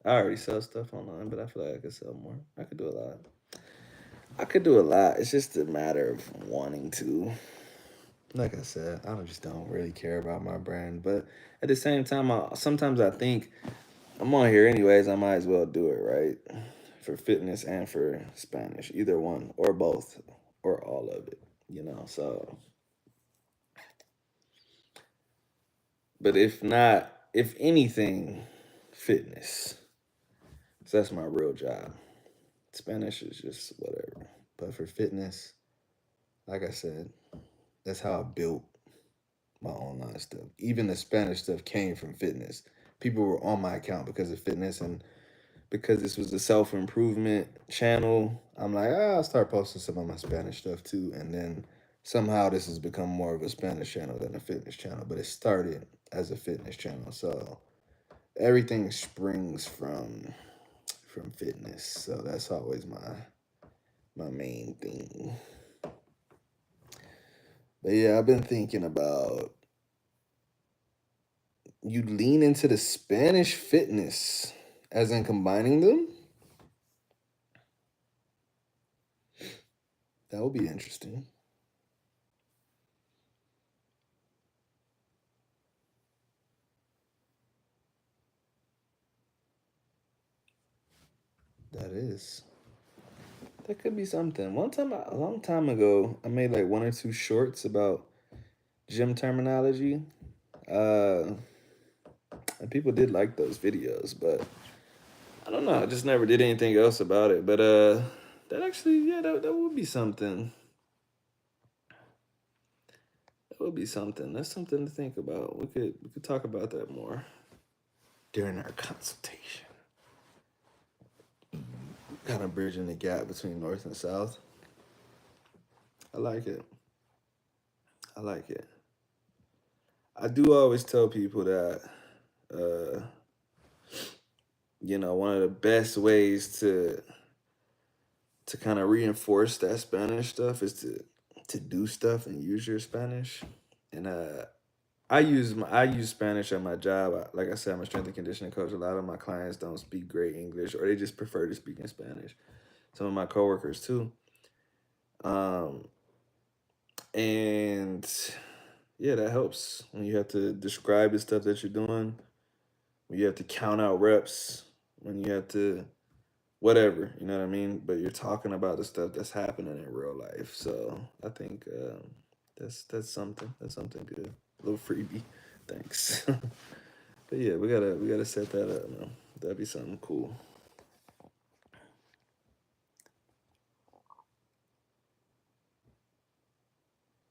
I already sell stuff online, but I feel like I could sell more. I could do a lot. I could do a lot. It's just a matter of wanting to. Like I said, just don't really care about my brand. But at the same time, sometimes I think I'm on here anyways. I might as well do it, right? For fitness and for Spanish, either one or both or all of it, So, but if not, if anything, fitness. So that's my real job. Spanish is just whatever. But for fitness, like I said, that's how I built my online stuff. Even the Spanish stuff came from fitness. People were on my account because of fitness, and because this was a self improvement channel, I'm like, I'll start posting some of my Spanish stuff too. And then somehow this has become more of a Spanish channel than a fitness channel. But it started as a fitness channel. So everything springs from fitness. So that's always my main thing. But yeah, I've been thinking about you lean into the Spanish fitness, as in combining them. That would be interesting. That is. That could be something. One time, a long time ago, I made like one or two shorts about gym terminology. Uh, and people did like those videos, but I don't know. I just never did anything else about it. But that actually, yeah, that would be something. That would be something. That's something to think about. We could talk about that more during our consultation. Kind of bridging the gap between North and South. I like it. I like it. I do always tell people that, uh, one of the best ways to kind of reinforce that Spanish stuff is to do stuff and use your Spanish. And I use Spanish at my job. Like I said, I'm a strength and conditioning coach. A lot of my clients don't speak great English, or they just prefer to speak in Spanish. Some of my coworkers too. Um, and yeah, that helps when you have to describe the stuff that you're doing, when you have to count out reps, when you have to whatever, you know what I mean? But you're talking about the stuff that's happening in real life. So I think that's something. That's something good. A little freebie. Thanks. But yeah, we gotta set that up, man. That'd be something cool.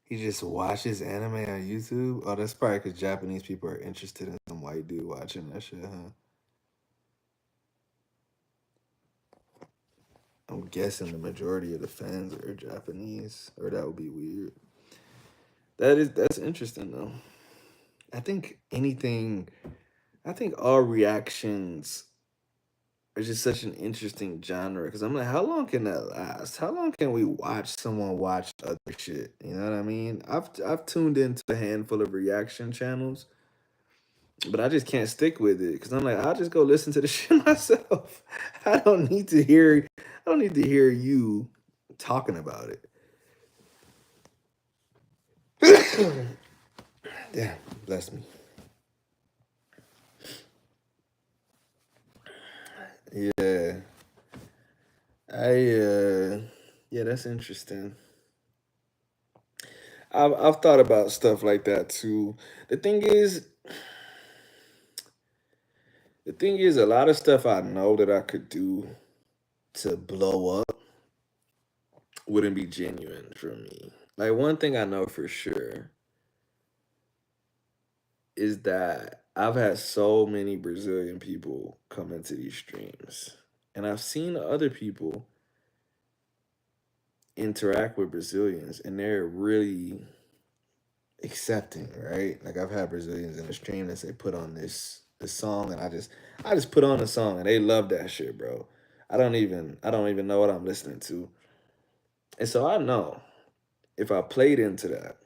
He just watches anime on YouTube. Oh, that's probably because Japanese people are interested in some white dude watching that shit, huh? I'm guessing the majority of the fans are Japanese, or that would be weird. That's interesting though. I think anything, I think all reactions are just such an interesting genre because I'm like, how long can that last? How long can we watch someone watch other shit? You know what I mean? I've tuned into a handful of reaction channels, but I just can't stick with it because I'm like, I'll just go listen to the shit myself. I don't need to hear you talking about it. Damn, bless me. Yeah. Yeah, that's interesting. I've thought about stuff like that too. The thing is, the thing is, a lot of stuff I know that I could do to blow up wouldn't be genuine for me. Like one thing I know for sure is that I've had so many Brazilian people come into these streams, and I've seen other people interact with Brazilians, and they're really accepting, right? Like I've had Brazilians in the stream that say put on this song, and I just put on the song, and they love that shit, bro. I don't even know what I'm listening to, and so I know if I played into that,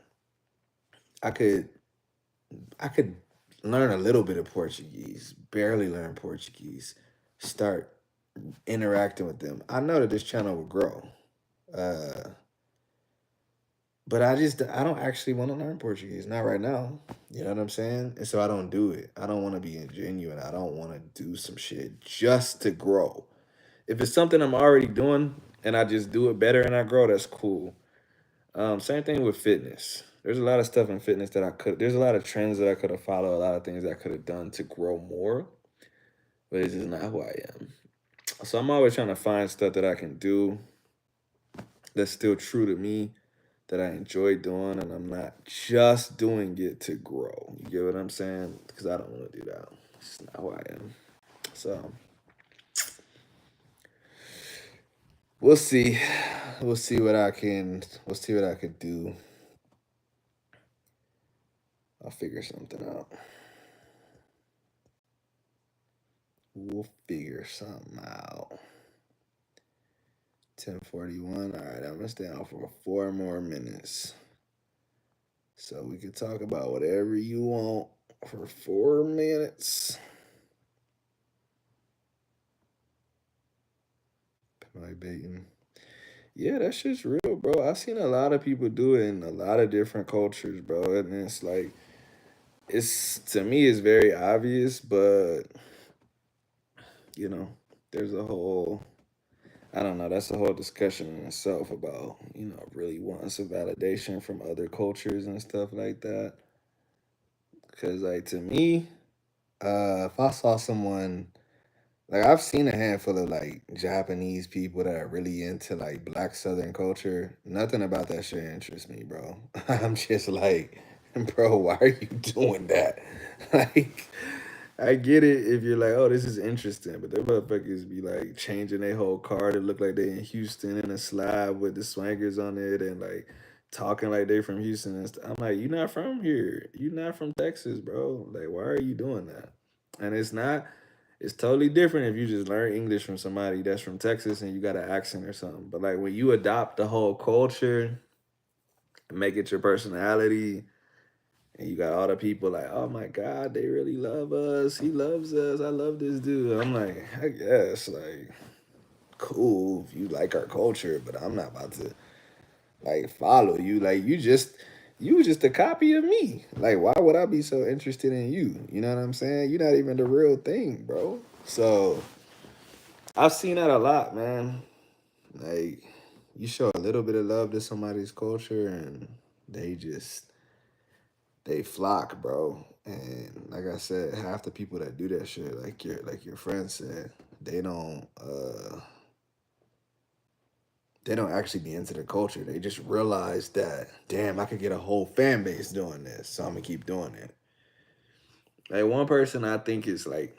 I could I could learn a little bit of Portuguese, barely learn Portuguese, start interacting with them. I know that this channel will grow. Uh, but I don't actually want to learn Portuguese. Not right now. You know what I'm saying? And so I don't do it. I don't want to be ingenuine. I don't want to do some shit just to grow. If it's something I'm already doing and I just do it better and I grow, that's cool. Same thing with fitness. There's a lot of stuff in fitness that there's a lot of trends that I could have followed, a lot of things I could have done to grow more, but it's just not who I am. So I'm always trying to find stuff that I can do that's still true to me, that I enjoy doing, and I'm not just doing it to grow. You get what I'm saying? Because I don't want to do that. It's not who I am. So we'll see. We'll see what I can. We'll see what I could do. I'll figure something out. We'll figure something out. 10:41. All right, I'm gonna stay on for 4 more minutes, so we can talk about whatever you want for 4 minutes. Am I baiting? Yeah, that shit's real, bro. I've seen a lot of people do it in a lot of different cultures, bro. And it's like, it's to me, it's very obvious, but you know, there's a whole, I don't know, that's a whole discussion in itself about, really wanting some validation from other cultures and stuff like that. Because, like, to me, if I saw someone, like, I've seen a handful of like Japanese people that are really into like Black Southern culture. Nothing about that shit interests me, bro. I'm just like, bro, why are you doing that? Like, I get it if you're like, oh, this is interesting, but them motherfuckers be like changing their whole car to look like they in Houston in a slab with the swangers on it and like talking like they from Houston and stuff. I'm like, you not from here. You not from Texas, bro. Like, why are you doing that? And it's totally different if you just learn English from somebody that's from Texas and you got an accent or something. But like when you adopt the whole culture and make it your personality, and you got all the people like, oh my God, they really love us. He loves us. I love this dude. I'm like, I guess, like, cool if you like our culture, but I'm not about to like follow you. Like you was just a copy of me. Like, why would I be so interested in you? You know what I'm saying? You're not even the real thing, bro. So I've seen that a lot, man. Like, you show a little bit of love to somebody's culture and they just they flock, bro. And like I said, half the people that do that shit, like your friend said, they don't actually be into the culture. They just realize that, damn, I could get a whole fan base doing this, so I'm gonna keep doing it. Like one person I think is like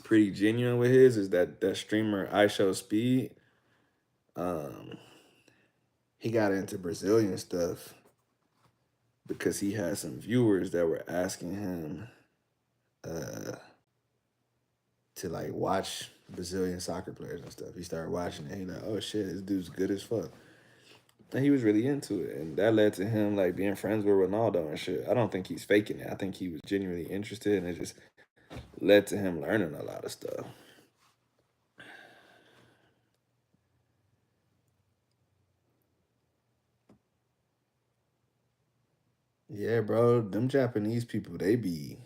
pretty genuine with his is that streamer I Show Speed. Um, he got into Brazilian stuff because he had some viewers that were asking him uh, to like watch Brazilian soccer players and stuff. He started watching it. He like, oh shit, this dude's good as fuck. And he was really into it, and that led to him like being friends with Ronaldo and shit. I don't think he's faking it. I think he was genuinely interested, and it just led to him learning a lot of stuff. Yeah, bro, them Japanese people, they be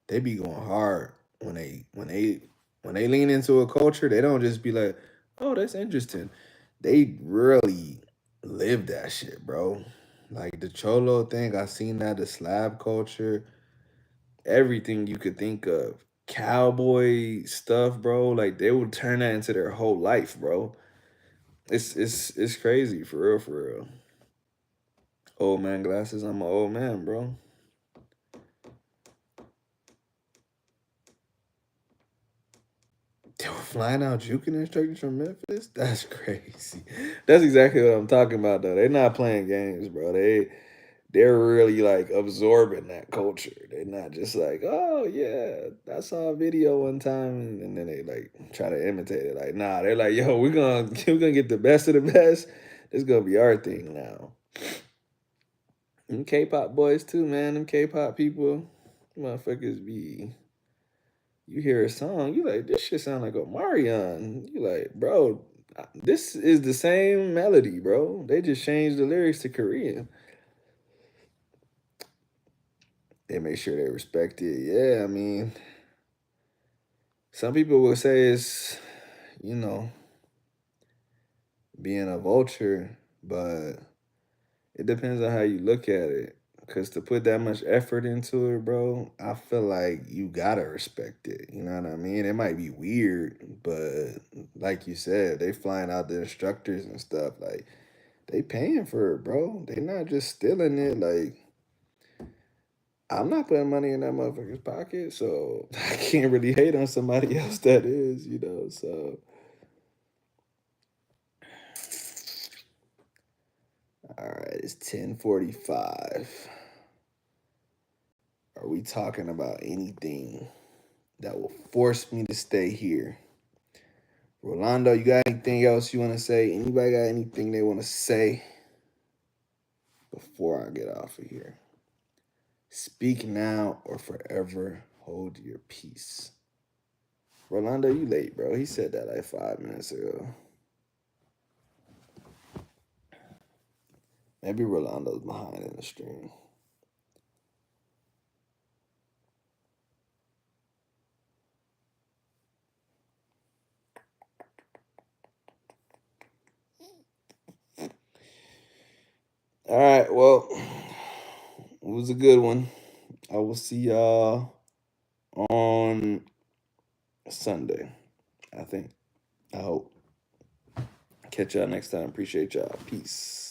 going hard when they When they lean into a culture, they don't just be like, "Oh, that's interesting." They really live that shit, bro. Like the cholo thing, I seen that, the slab culture, everything you could think of. Cowboy stuff, bro. Like they would turn that into their whole life, bro. It's crazy for real, for real. Old man glasses, I'm an old man, bro. They were flying out juking instructors from Memphis? That's crazy. That's exactly what I'm talking about, though. They're not playing games, bro. They're really like absorbing that culture. They're not just like, oh yeah, I saw a video one time, and then they like try to imitate it. Like, nah, they're like, yo, we're gonna get the best of the best. This gonna be our thing now. Them K-pop boys too, man. Them K-pop people, motherfuckers be. You hear a song, you like, this shit sound like a Marion. You like, bro, this is the same melody, bro. They just changed the lyrics to Korean. They make sure they respect it. Yeah, I mean, some people will say it's, you know, being a vulture, but it depends on how you look at it. Cause to put that much effort into it, bro, I feel like you gotta respect it. You know what I mean? It might be weird, but like you said, they flying out the instructors and stuff. Like they paying for it, bro. They not just stealing it. Like I'm not putting money in that motherfucker's pocket, so I can't really hate on somebody else that is, you know. So all right, it's 10:45. Are we talking about anything that will force me to stay here? Rolando, you got anything else you want to say? Anybody got anything they want to say before I get off of here? Speak now or forever hold your peace. Rolando, you late, bro. He said that like 5 minutes ago. Maybe Rolando's behind in the stream. All right, well, it was a good one. I will see y'all on Sunday, I think. I hope. Catch y'all next time. Appreciate y'all. Peace.